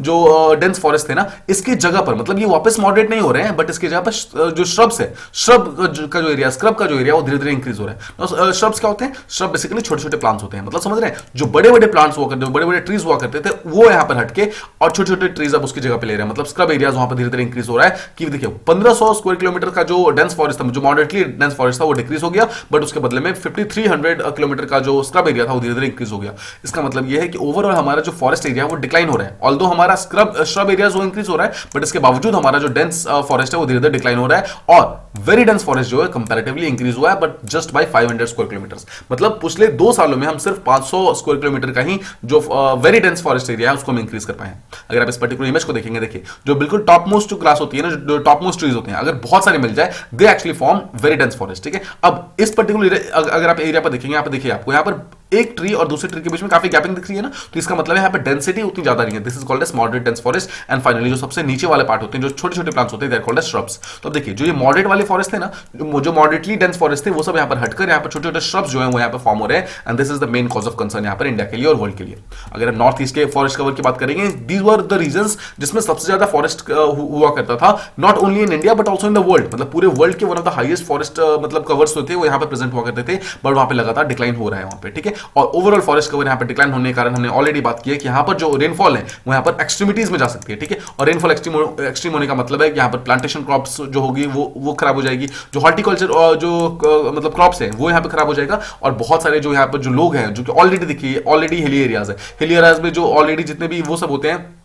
जो डेंस फॉरेस्ट थे ना, इसकी जगह पर मतलब ये वापस मॉडरेट नहीं हो रहे हैं, बट इसकी जगह पर जो श्रब्स है, श्रब का जो एरिया, स्क्रब का जो एरिया वो धीरे धीरे इंक्रीज हो रहा है। श्रब्स क्या होते हैं? श्रब बेसिकली छोटे छोटे प्लांट्स होते हैं, मतलब समझ रहे हैं, जो बड़े बड़े प्लांट्स हुआ करते, बड़े बड़े ट्रीज हुआ करते थे वो यहाँ पर हटके और छोटे छोटे ट्रीज अब उसकी जगह पे ले रहे हैं, मतलब स्क्रब एरियाज वहां पर धीरे धीरे इंक्रीज हो रहा है। कि देखिए 1500 स्क्वायर किलोमीटर का जो डेंस फॉरेस्ट था, जो मॉडरेटली डेंस फॉरेस्ट था वो डिक्रीज हो गया, बट उसके बदले में 5300 किलोमीटर का जो स्क्रब एरिया था वो धीरे धीरे इंक्रीज हो गया। इसका मतलब यह है कि ओवरऑल हमारा जो फॉरेस्ट एरिया है वो डिक्लाइन हो रहा है, ऑल्दो हमारा श्रब एरियाज वो इंक्रीज हो रहा है, बट इसके बावजूद हमारा जो डेंस फॉरेस्ट है वो धीरे धीरे डिक्लाइन हो रहा है। और वेरी डेंस फॉरेस्ट जो है कंपैरेटिवली इंक्रीज हुआ है, but just by 500 square kilometre, मतलब पिछले 2 सालों में हम सिर्फ 500 स्क्वायर किलोमीटर का ही जो वेरी डेंस फॉरेस्ट एरिया है उसको हम इंक्रीज कर पाए। अगर आप इस पर्टिकुलर इमेज को देखेंगे, देखिए जो बिल्कुल टॉप मोस्ट जो ग्रास होती है ना, जो टॉप मोस्ट ट्रीज होते हैं, अगर बहुत सारे मिल जाए they actually form very dense forest, ठीक है। अब इस पर्टिकुलर अगर आप एरिया पर देखेंगे, यहाँ पर देखिए आपको यहाँ पर एक ट्री और दूसरे ट्री के बीच में काफी गैपिंग दिख रही है ना, तो इसका मतलब है यहाँ पे डेंसिटी उतनी ज्यादा नहीं है। This is called as moderate dense forest. And finally जो सबसे नीचे वाले पार्ट होते हैं, जो छोटे छोटे प्लांट्स होते हैं, they are called as shrubs. तो अब देखिए जो ये मॉडरेट वाले फॉरेस्ट थे ना, जो मॉडरेटली डेंस फॉरेस्ट थे वो सब यहाँ पर हटकर यहाँ पर छोटे छोटे श्रब्स जो है वो यहाँ पर फॉर्म हो रहे हैं, and this is the main cause of concern यहाँ पर इंडिया के लिए और वर्ल्ड के लिए। अगर हम नॉर्थ ईस्ट के फॉरेस्ट कवर की बात करेंगे, दीज वर द रीजंस जिसमें सबसे ज्यादा फॉरेस्ट हुआ करता था, not only in India but also in the world, मतलब पूरे वर्ल्ड के one of the highest forest मतलब कवर्स होते वो यहाँ पर प्रेजेंट हुआ करते थे, बट वहां पे लगातार डिक्लाइन हो रहा है वहां पे, ठीक है। और ओवरऑल फॉरेस्ट कवर यहाँ पर डिक्लाइन होने के कारण हमने ऑलरेडी बात की है कि यहाँ पर जो रेनफॉल है वो यहाँ पर एक्सट्रीमिटीज में जा सकती है, ठीक है। और रेनफॉल एक्सट्रीम होने का मतलब है कि यहाँ पर प्लांटेशन क्रॉप्स जो होगी वो खराब हो जाएगी, जो हॉर्टिकल्चर जो मतलब क्रॉप्स है वो यहाँ पे खराब हो जाएगा, और बहुत सारे जो यहाँ पर जो लोग हैं जो कि ऑलरेडी देखिए ऑलरेडी हिली एरियाज है, हिली एरियाज में जो ऑलरेडी जितने भी वो सब होते हैं,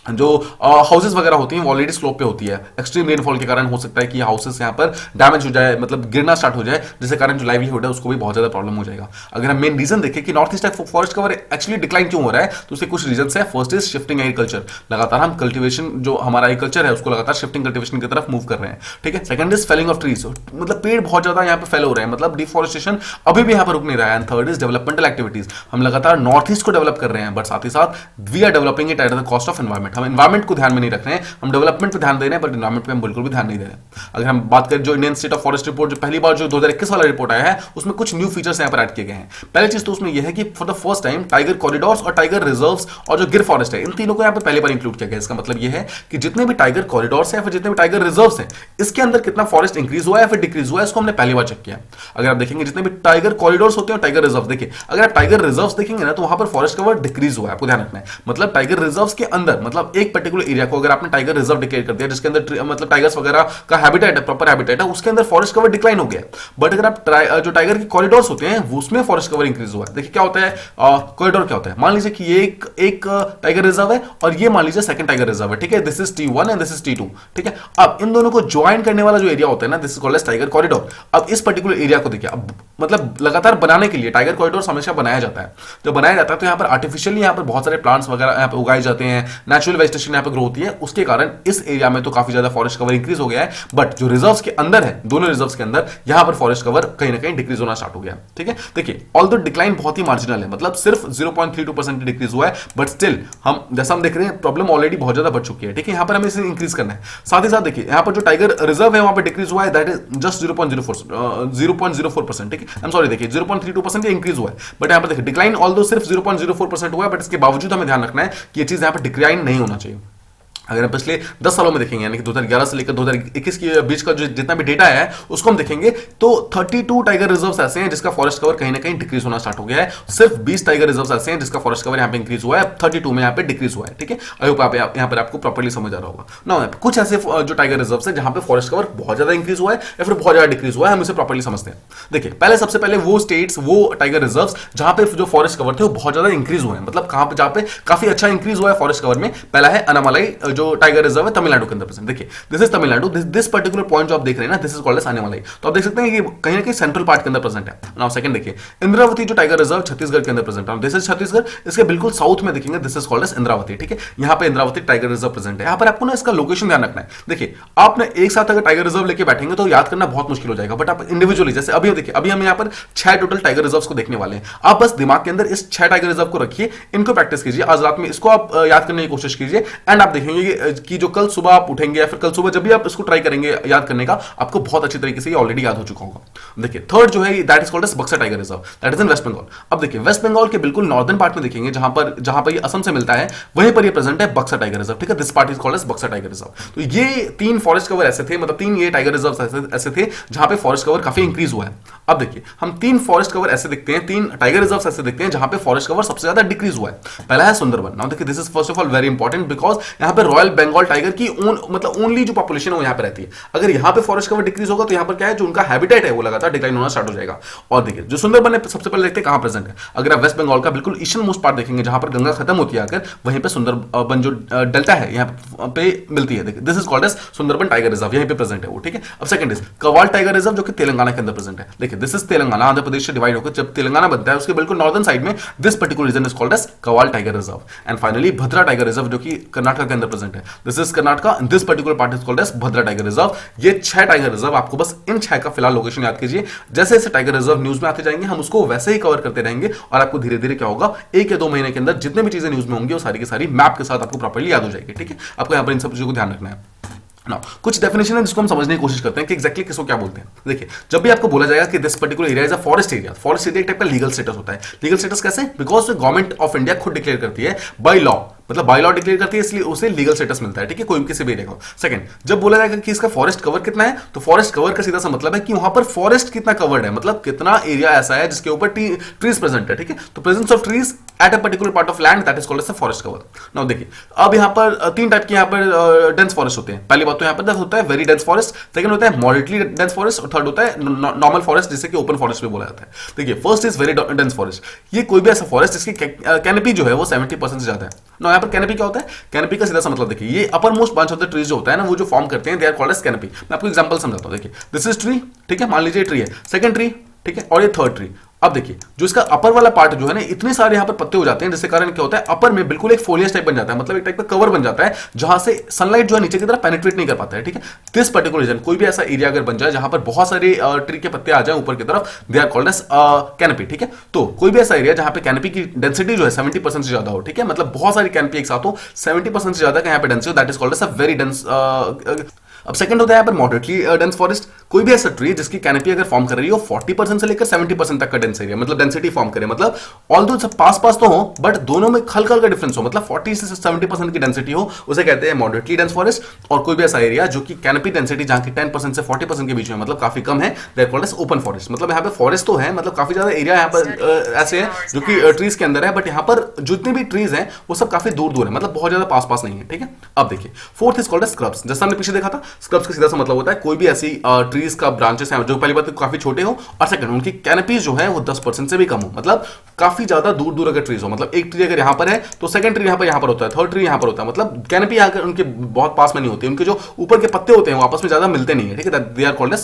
जो हाउसेस वगैरह होती हैं वो ऑलरेडी स्लोप पे होती है, एक्सट्रीम रेनफॉल के कारण हो सकता है कि हाउसेस यहाँ पर डैमेज हो जाए, मतलब गिरना स्टार्ट हो जाए, जिसके कारण जो लाइवलीहुड है उसको भी बहुत ज्यादा प्रॉब्लम हो जाएगा। अगर हम मेन रीजन देखें कि north east forest cover actually decline क्यों हो रहा है, तो उसके कुछ रीजन है। फर्स्ट इज शिफ्टिंग एग्रीकल्चर, लगातार हम कल्टिवेशन जो हमारा एग्रीकल्चर है उसको लगातार शिफ्टिंग कल्टिवेशन की तरफ मूव कर रहे हैं, ठीक है। Second is felling of trees, मतलब पेड़ बहुत ज्यादा यहाँ पे फेल हो रहे हैं, मतलब डिफॉरेस्टेशन अभी भी यहाँ पर रुक नहीं रहा है। And third is developmental activities, हम लगातार नॉर्थ ईस्ट को डेवलप कर रहे हैं, बट साथ ही साथ we are developing it at the cost of environment, हम एनवायरमेंट को ध्यान में नहीं रख रहे हैं, हम डेवलपमेंट पे ध्यान दे रहे हैं, बट एनवायरमेंट पे हम बिल्कुल भी ध्यान नहीं दे रहे हैं। अगर हम बात करें जो Indian state of Forest report जो पहली बार जो 2021 वाला रिपोर्ट आया है, उसमें कुछ न्यू फीचर्स यहाँ पर ऐड किए गए हैं। पहली चीज तो उसमें यह है कि for the first time tiger corridors और टाइगर रिजर्व्स और जो गिर फॉरेस्ट है, इन तीनों को यहाँ पर पहली बार इंक्लूड किया गया। इसका मतलब यह है कि जितने भी टाइगर कॉरिडोर्स है फिर जितने भी टाइगर रिजर्व्स हैं, इसके अंदर कितना फॉरेस्ट इंक्रीज हुआ है फिर डिक्रीज हुआ है, इसको हमने पहली बार चेक किया। अगर आप देखेंगे जितने भी टाइगर कॉरिडोर्स होते हैं टाइगर रिजर्व, देखिए अगर आप टाइगर रिजर्व्स देखेंगे ना तो वहां पर फॉरेस्ट कवर डिक्रीज हुआ है, आपको ध्यान रखना है। मतलब टाइगर रिजर्व्स के अंदर, मतलब एक पर्टिकुलर एरिया को अगर आपने टाइगर रिजर्व डिक्लेयर कर दिया जिसके अंदर मतलब टाइगर्स वगैरह का हैबिटेट है, प्रॉपर हैबिटेट है, उसके अंदर फॉरेस्ट कवर डिक्लाइन हो गया। बट अगर आप जो टाइगर के कॉरिडोर्स होते हैं उसमें फॉरेस्ट कवर इंक्रीज हुआ है। देखिए क्या होता है, कॉरिडोर क्या होता है, मान लीजिए कि ये एक टाइगर रिजर्व है और ये मान लीजिए सेकंड टाइगर रिजर्व है, ठीक है। This is T1 and this is T2, ठीक है। अब इन दोनों को ज्वाइन करने वाला जो एरिया होता है ना, this is called as tiger corridor. अब इस पर्टिकुलर एरिया को देखिए, अब मतलब लगातार बनाने के लिए टाइगर कॉरिडोर हमेशा बनाया जाता है। जब बनाया जाता है तो यहाँ पर आर्टिफिशियली यहाँ पर बहुत सारे प्लांट्स वगैरह यहाँ पर उगाए जाते हैं, नेचुरली इंडिविजुअल वेजिटेशन यहाँ पे ग्रो होती है, उसके कारण इस एरिया में तो काफी ज्यादा फॉरेस्ट कवर इंक्रीज हो गया है, बट जो रिजर्व्स के अंदर है, दोनों रिजर्व्स के अंदर यहां पर फॉरेस्ट कवर कहीं ना कहीं डिक्रीज होना स्टार्ट हो गया। ठीक है, देखिए ऑल्दो डिक्लाइन बहुत ही मार्जिनल है, मतलब सिर्फ 0.32% डिक्रीज हुआ है, बट स्टिल हम जैसा हम देख रहे हैं प्रॉब्लम ऑलरेडी बहुत ज्यादा बढ़ चुकी है। ठीक है, यहां पर हमें इसे इंक्रीज करना है। साथ ही साथ देखिए यहां पर जो टाइगर रिजर्व है वहां पर डिक्रीज हुआ है, दैट इज जस्ट 0.04%। ठीक है, आई एम सॉरी, देखिए 0.32% इंक्रीज हुआ है, बट यहां पर देखिए डिक्लाइन ऑल्दो सिर्फ 0.04% हुआ है, बट इसके बावजूद हमें ध्यान रखना है कि ये चीज यहां पर डिक्लाइन नहीं होना चाहिए। अगर हम पिछले 10 सालों में देखेंगे, यानी कि 2011 से लेकर 2021 के बीच का जो जितना भी डेटा है उसको हम देखेंगे, तो 32 टाइगर रिजर्व्स ऐसे हैं जिसका फॉरेस्ट कवर कहीं ना कहीं डिक्रीज होना स्टार्ट हो गया है। सिर्फ 20 टाइगर रिजर्व्स ऐसे हैं जिसका फॉरेस्ट कवर यहाँ पे इंक्रीज हुआ है, 32 में यहाँ पे डिक्रीज हुआ है। ठीक है, आई होप आप यहाँ पर आपको प्रॉपर्ली समझ आ रहा होगा ना। कुछ ऐसे जो टाइगर रिजर्व्स है जहां पे फॉरेस्ट कवर बहुत ज्यादा इंक्रीज हुआ है या फिर बहुत ज्यादा डिक्रीज हुआ है, हम इसे प्रॉपर्ली समझते हैं। देखिए पहले सबसे पहले वो स्टेट्स, वो टाइगर रिजर्व्स जहां पे जो फॉरेस्ट कवर थे वो बहुत ज्यादा इंक्रीज हुए हैं, मतलब कहां पे, जहां पे काफी अच्छा इंक्रीज हुआ है फॉरेस्ट कवर में, पहला है अनामलाई जो टाइगर रिजर्व तमिलनाडु के अंदर प्रेजेंट। देखिए this is Tamil Nadu, this particular point जो आप देख रहे हैं ना, this is called as Anamalai. तो आप देख सकते हैं कि कहीं ना कहीं सेंट्रल पार्ट के अंदर प्रेजेंट है। नाउ सेकंड देखिए इंद्रावती जो टाइगर रिजर्व छत्तीसगढ़ के अंदर प्रेजेंट है, दिस इज छत्तीसगढ़, इसके बिल्कुल साउथ में देखेंगे this is called as Indravati. ठीक है, यहां पे इंद्रावती टाइगर रिजर्व प्रेजेंट है। यहां पर आपको ना इसका लोकेशन ध्यान रखना है। देखिए आपने एक साथ अगर टाइगर रिजर्व लेके बैठेंगे तो याद करना बहुत मुश्किल हो जाएगा, बट आप इंडिविजुअली, जैसे अभी देखिए अभी हम यहाँ पर 6 टोटल टाइगर रिजर्व्स को देखने वाले हैं। आप बस दिमाग के अंदर इस 6 टाइगर रिजर्व को रखिए, इनको प्रैक्टिस कीजिए, आज रात में इसको आप याद करने की कोशिश कीजिए, एंड आप देखेंगे कि जो कल सुबह आप उठेंगे या फिर कल सुबह जब भी आप इसको ट्राई करेंगे याद करने का, आपको बहुत अच्छी तरीके से ये ऑलरेडी याद हो चुका होगा। देखिए थर्ड जो है that is called as Buxar tiger reserve, that is in West Bengal. अब देखिए वेस्ट बंगाल के बिल्कुल नॉर्दर्न पार्ट में देखेंगे, जहां पर ये असम से मिलता है, वहीं पर ये प्रेजेंट है बक्सर टाइगर रिजर्व। ठीक है, this part is called as Buxar tiger reserve. तो ये 3 फॉरेस्ट कवर ऐसे थे, मतलब 3 ये टाइगर रिजर्व ऐसे थे जहां पे फॉरेस्ट कवर काफी इंक्रीज हुआ है। अब देखिए हम 3 फॉरेस्ट कवर ऐसे देखते हैं, 3 टाइगर रिजर्व ऐसे देखते हैं जहां पे फॉरेस्ट कवर सबसे ज्यादा डिक्रीज हुआ है। पहला है सुंदरबन। नाउ देखिए this is first of all very important, because यहां पे रॉयल बंगाल टाइगर की मतलब ओनली जो पॉपुलेशन है वो यहां पे रहती है। अगर यहां पे फॉरेस्ट कवर डिक्रीज होगा तो यहां पर क्या है, जो उनका हैबिटेट है वो लगातार डिक्लाइन होना स्टार्ट हो जाएगा। और देखिए जो सुंदरबन है सबसे पहले देखते हैं कहां प्रेजेंट है। अगर आप वेस्ट बंगाल का बिल्कुल ईस्टर्न मोस्ट पार्ट देखेंगे, जहां पर गंगा खत्म होती है आकर, वहीं पे सुंदरबन जो डेल्टा है यहां पे मिलती है। देखिए this is called as Sundarban tiger reserve, यहीं पे प्रेजेंट है वो। ठीक है, अब second is Kawal tiger reserve, जो कि तेलंगाना के अंदर प्रेजेंट है। देखिए दिस इज तेलंगाना, आंध्र प्रदेश से डिवाइड होकर जब तेलंगाना बनता है उसके बिल्कुल नॉर्दर्न साइड में this particular region is called as Kawal tiger reserve. And finally Bhadra tiger reserve, जो कि कर्नाटक के अंदर प्रेजेंट है, this is Karnataka, this particular part is called as Bhadra tiger reserve. ये 6 टाइगर रिजर्व, आपको बस इन 6 का फिलहाल लोकेशन याद कीजिए। जैसे जैसे टाइगर रिजर्व न्यूज में आते जाएंगे हम उसको वैसे ही कवर करते रहेंगे, और आपको धीरे धीरे क्या होगा, 1 या 2 महीने के अंदर जितने भी चीजें न्यूज में होंगी वो सारी की सारी मैप के साथ आपको प्रॉपर्ली याद हो जाएगी। ठीक है, आपको यहाँ पर इन सब चीजों को ध्यान रखना है। ना कुछ डेफिनेशन है जिसको हम समझने की कोशिश करते हैं कि एग्जैक्टली किसको क्या बोलते हैं। देखिए जब भी आपको बोला जाएगा कि this particular area is a forest area, forest area एक टाइप का लीगल स्टेटस होता है। लीगल स्टेटस कैसे? बिकॉज गवर्नमेंट ऑफ इंडिया खुद डिक्लेयर करती है बाय लॉ, मतलब बाय लॉ डिक्लेयर करती है, इसलिए उसे लीगल स्टेटस मिलता है। ठीक है, कोई भी किसी भी एरिया को। सेकंड, जब बोला जाएगा कि इसका फॉरेस्ट कवर कितना है, तो फॉरेस्ट कवर का सीधा सा मतलब है कि वहां पर फॉरेस्ट कितना कवर्ड है, मतलब कितना एरिया ऐसा है जिसके ऊपर ट्रीज प्रेजेंट है। ठीक है, तो presence of trees at a particular part of land, that is called as the forest cover. Now देखिए अब यहाँ पर 3 टाइप के यहाँ पर डेंस फॉरेस्ट होते हैं। पहली बात तो यहाँ पर होता है वेरी डेंस फॉरेस्ट, सेकंड होता है मॉडरेटली डेंस फॉरेस्ट, और थर्ड होता है नॉर्मल फॉरेस्ट, जिसे कि ओपन फॉरेस्ट भी बोला जाता है। देखिए first is very dense forest, ये कोई भी ऐसा फॉरेस्ट जिसकी कैनोपी जो है वो 70% से ज्यादा है। ना यहाँ पर कैनोपी क्या होता है? कैनोपी का सीधा सा मतलब देखिए, ये upper most branch of the trees जो होता है ना, वो जो फॉर्म करते हैं they are called as canopy. मैं आपको एग्जांपल समझाता हूं। देखिए दिस इज ट्री, ठीक है, मान लीजिए ट्री है, सेकंड ट्री, ठीक है, और ये थर्ड ट्री। अब देखिए जो इसका अपर वाला पार्ट जो है ना, इतने सारे यहाँ पर पत्ते हो जाते हैं, जिसके कारण क्या होता है, अपर में बिल्कुल एक फोलियस टाइप बन जाता है, मतलब एक टाइप का कवर बन जाता है, जहां से सनलाइट जो है नीचे की तरफ पेनिट्रेट नहीं कर पाता है। ठीक है, दिस पर्टिकुलर रीजन, कोई भी ऐसा एरिया अगर बन जाए जहां पर बहुत सारे ट्री के पत्ते आ जाए ऊपर की तरफ, they are called as canopy. ठीक है, तो कोई भी ऐसा एरिया जहां पे कैनोपी की डेंसिटी जो है 70% से ज्यादा हो, ठीक है, मतलब बहुत सारी कैनोपी एक साथ हो, 70% से ज्यादा का यहाँ पे density, that is called as a very dense. अब सेकंड होता है यहाँ पर मॉडरेटली डेंस फॉरेस्ट, कोई भी ऐसा ट्री जिसकी कैनोपी अगर फॉर्म कर रही हो 40% से लेकर 70% तक का डेंस एरिया, मतलब डेंसिटी फॉर्म करे, मतलब ऑल्दो सब पास पास तो हो बट दोनों में हल्का हल्का डिफरेंस हो, मतलब 40 से 70% की डेंसिटी हो, उसे कहते हैं मॉडरेटली डेंस फॉरेस्ट। और कोई भी ऐसा एरिया जो कि कैनोपी डेंसिटी जहां की 10% से 40% के बीच में, मतलब काफी कम है, that called as open forest. मतलब यहाँ पे फॉरेस्ट तो है, मतलब काफी ज्यादा एरिया यहाँ पर ऐसे है जो कि ट्रीज के अंदर है, बट यहाँ पर जितने भी ट्रीज हैं वो सब काफी दूर दूर है, मतलब बहुत ज्यादा पास पास नहीं है। ठीक है, अब देखिए fourth is called as scrubs. जैसा हमने पीछे देखा था स्क्रब्स का सीधा सा मतलब होता है कोई भी ऐसी ट्रीज का ब्रांचेस हैं जो पहली बात तो काफी छोटे हो, और सेकंड उनकी कैनपीज जो है वो 10% से भी कम हो, मतलब काफी ज्यादा दूर दूर अगर ट्रीज हो, मतलब एक ट्री अगर यहां पर है तो सेकंड ट्री यहां पर होता है, थर्ड ट्री यहां पर होता है, मतलब कैनपी आकर उनके बहुत पास में नहीं होती, उनके जो ऊपर के पत्ते होते हैं वो आपस में ज्यादा मिलते नहीं है, ठीक है, they are called as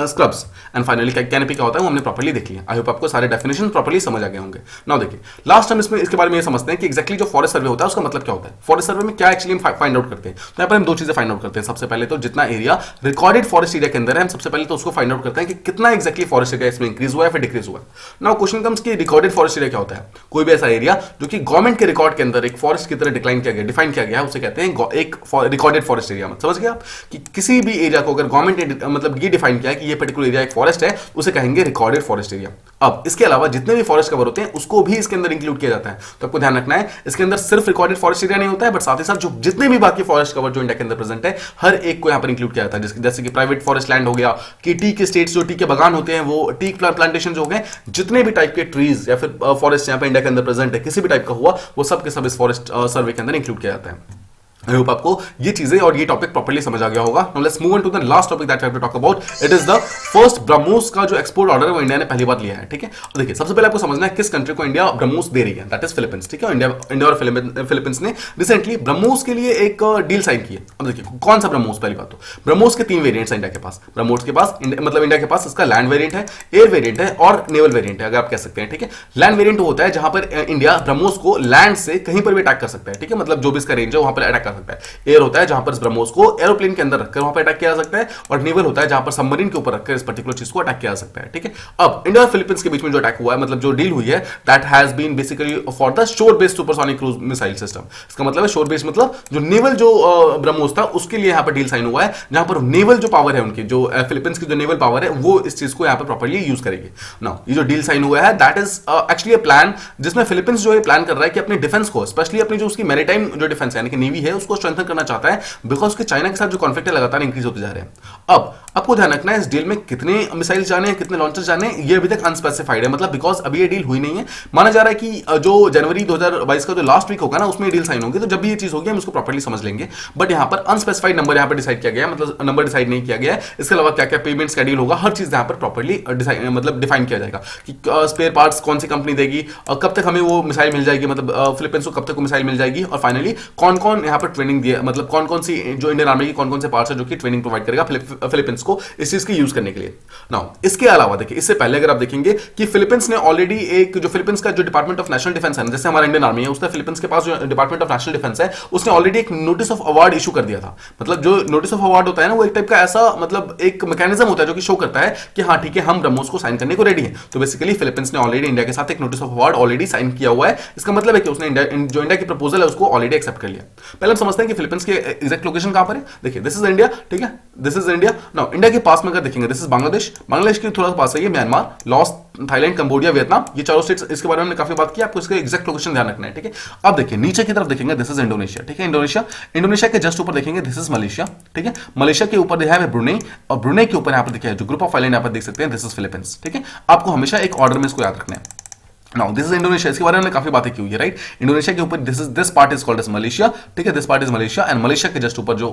scrubs. And finally canopy क्या होता है वो हमने प्रॉपर्ली देख लिया। आई होप आपको सारे डेफिनेशन प्रॉपर्ली समझ आ गए होंगे। नाउ देखिए लास्ट हम इसमें इसके बारे में ये समझते हैं कि एक्जैक्टली जो फॉरेस्ट सर्वे होता है उसका मतलब क्या होता है, फॉरेस्ट सर्वे में क्या एक्चुअली हम फाइंड आउट करते हैं। तो यहाँ पर हम दो चीजें फाइंड आउट करते हैं। सबसे पहले तो जितना एरिया रिकॉर्डेड फॉरेस्ट एरिया के अंदर है, हम सबसे पहले तो उसको फाइंड आउट करते हैं कि कितना एक्जैक्टली फॉरेस्ट एरिया इसमें इंक्रीज हुआ है फिर डिक्रीज हुआ है। नाउ क्वेश्चन कम्स कि रिकॉर्डेड फॉरेस्ट एरिया क्या होता है। कोई भी ऐसा एरिया जो कि गवर्नमेंट के रिकॉर्ड के अंदर एक फॉरेस्ट की तरह डिक्लाइन किया गया, डिफाइन किया गया है, उसे कहते हैं एक रिकॉर्डेड फॉरेस्ट एरिया। समझ गए आप कि किसी भी एरिया को अगर गवर्नमेंट ने मतलब ये डिफाइन किया है कि ये पर्टिकुलर एरिया एक फॉरेस्ट है, उसे कहेंगे रिकॉर्डेड फॉरेस्ट एरिया। अब इसके अलावा जितने भी फॉरेस्ट कवर होते हैं उसको भी इसके अंदर इंक्लूड किया जाता है। तो आपको ध्यान रखना है इसके अंदर सिर्फ रिकॉर्डेड फॉरेस्ट एरिया नहीं होता है, बट साथ ही साथ जो जितने भी बाकी फॉरेस्ट कवर जो इंडिया के अंदर प्रेजेंट है हर एक को यहां पर इंक्लूड किया जाता है। जैसे कि प्राइवेट फॉरेस्ट लैंड हो गया, कि टी के स्टेट्स जो टी के बागान होते हैं वो टी प्लांटेशन हो गए, जितने भी टाइप के ट्रीज या फिर फॉरेस्ट यहाँ पे इंडिया के अंदर प्रेजेंट है किसी भी टाइप का हुआ, वो सब के सब इस फॉरेस्ट सर्वे के अंदर इंक्लूड किया जाता है। आई होप आपको ये चीजें और ये टॉपिक प्रॉपर्ली समझ आ गया होगा। Now let's move on to the last topic that we have to talk about. It is the first BrahMos का जो एक्सपोर्ट ऑर्डर है वो इंडिया ने पहली बार लिया है, ठीक है। और देखिए सबसे पहले आपको समझना है किस कंट्री को इंडिया ब्रह्मोस दे रही है, दैट इज फिलीपींस, ठीक है। इंडिया और फिलीपींस ने रिसेंटली ब्रह्मोस के लिए एक डील साइन की है। अब देखिए कौन सा ब्रह्मोस, पहली बात तो ब्रह्मोस के 3 वेरिएंट्स हैं इंडिया के पास। ब्रह्मोस के पास मतलब इंडिया के पास इसका लैंड वेरिएंट है, एयर वेरिएंट है और नेवल वेरिएंट है, अगर आप कह सकते हैं, ठीक है। लैंड वेरिएंट होता है जहां पर इंडिया ब्रह्मोस को लैंड से कहीं पर भी अटैक कर सकता है, ठीक है, मतलब जो भी इसका रेंज है वहां पर अटैक कर सकता है। एयर होता है जहां पर इस ब्रह्मोस को एरोप्लेन के अंदर रखकर वहां पर अटैक किया जा सकता है, और नेवल होता है जहां पर सबमरीन के ऊपर रखकर इस पर्टिकुलर चीज को अटैक किया जा सकता है, ठीक है। अब इंडिया और फिलीपींस के बीच में जो अटैक हुआ है, मतलब जो डील हुई है, that has been basically for the shore based supersonic cruise missile system. इसका मतलब है शोर बेस्ड मतलब जो नेवल जो ब्रह्मोस था उसके लिए यहां पर डील साइन हुआ है, जहां पर नेवल जो पावर है उनकी, जो फिलीपींस की जो नेवल पावर है वो इस चीज को यहां पर प्रॉपर्ली यूज करेगी। नाउ ये जो डील साइन हुआ है that is actually a plan जिसमें फिलीपींस जो है प्लान कर रहा है कि अपने डिफेंस को, स्पेशली अपनी जो उसकी मैरीटाइम जो डिफेंस है यानी कि नेवी है, उसको स्ट्रेंथन करना चाहता है, बिकॉज उसके चाइना के साथ जो कॉन्फ्लिक्ट है लगातार इंक्रीज होते जा रहे हैं। अब आपको ध्यान रखना है इस डील में कितने मिसाइल जाने हैं, कितने लॉन्चर्स जाने हैं, ये अभी तक अनस्पेसिफाइड है, मतलब बिकॉज अभी ये डील हुई नहीं है। माना जा रहा है कि जो जनवरी 2022 का जो लास्ट वीक होगा ना उसमें डील साइन होगी, तो जब भी ये चीज होगी हम उसको प्रॉपर्ली समझ लेंगे। बट यहाँ पर अनस्पेसिफाइड नंबर यहाँ पर डिसाइड किया गया है, मतलब नंबर डिसाइड नहीं किया गया है। इसके अलावा क्या क्या पेमेंट शेड्यूल होगा, हर चीज यहाँ पर प्रॉपर्ली मतलब डिफाइन किया जाएगा कि स्पेयर पार्ट्स कौन सी कंपनी देगी और कब तक हमें वो मिसाइल मिल जाएगी, मतलब फिलीपींस को कब तक वो मिसाइल मिल जाएगी, और फाइनली कौन कौन यहाँ पर ट्रेनिंग दिया, मतलब कौन कौन सी जो इंडियन आर्मी की कौन कौन से पार्ट्स है जो कि ट्रेनिंग प्रोवाइड करेगा फिलीपींस को इस चीज की यूज करने के लिए। नाउ इसके अलावा देखिए इससे पहले अगर आप देखेंगे कि फिलीपींस ने ऑलरेडी एक जो फिलीपींस का जो डिपार्टमेंट ऑफ नेशनल डिफेंस है, जैसे हमारा इंडियन आर्मी है उसका फिलीपींस के पास जो डिपार्टमेंट ऑफ नेशनल डिफेंस है उसने ऑलरेडी एक नोटिस ऑफ अवार्ड इशू कर दिया था। मतलब जो नोटिस ऑफ अवार्ड होता है ना वो एक टाइप का ऐसा मतलब एक मैकेनिज्म होता है जो कि शो करता है कि हाँ ठीक है हम ब्रह्मोस को साइन करने को रेडी हैं। तो बेसिकली फिलीपींस ने ऑलरेडी इंडिया के साथ एक notice of award already sign किया हुआ है। इसका मतलब है कि उसने जो इंडिया की प्रपोजल है उसको ऑलरेडी एक्सेप्ट कर लिया। पहले हम समझते हैं कि फिलीपींस के एग्जैक्ट लोकेशन कहां पर है। देखिए दिस इज इंडिया, ठीक है, this is India. Now India के पास में अगर देखेंगे दिस इज बांग्लादेश, बांग्लादेश के थोड़ा सा पास है Myanmar, Laos, Thailand, Cambodia, Vietnam, ये चारों स्टेट्स, इसके बारे में हमने काफी बात की, आपको इसके एग्जैक्ट लोकेशन ध्यान रखना है, ठीक है। अब देखिए नीचे की तरफ देखेंगे दिस इज इंडोनेशिया, ठीक है, इंडोनेशिया के जस्ट ऊपर देखेंगे दिस इज मलेशिया, ठीक है, मलेशिया के ऊपर है ब्रुनेई, और ब्रुनेई के ऊपर यहाँ पर देखिए जो ग्रुप ऑफ आइलैंड यहाँ पर देख सकते हैं दिस इज फिलीपींस, ठीक है। आपको हमेशा एक ऑर्डर में इसको याद रखना है। नाउ दिस इज इंडोनेशिया, इसके बारे में हमने काफी बातें की हुई है, राइट। इंडोनेशिया के ऊपर this part is called as Malaysia, ठीक है, this part is Malaysia, and Malaysia के जस्ट ऊपर जो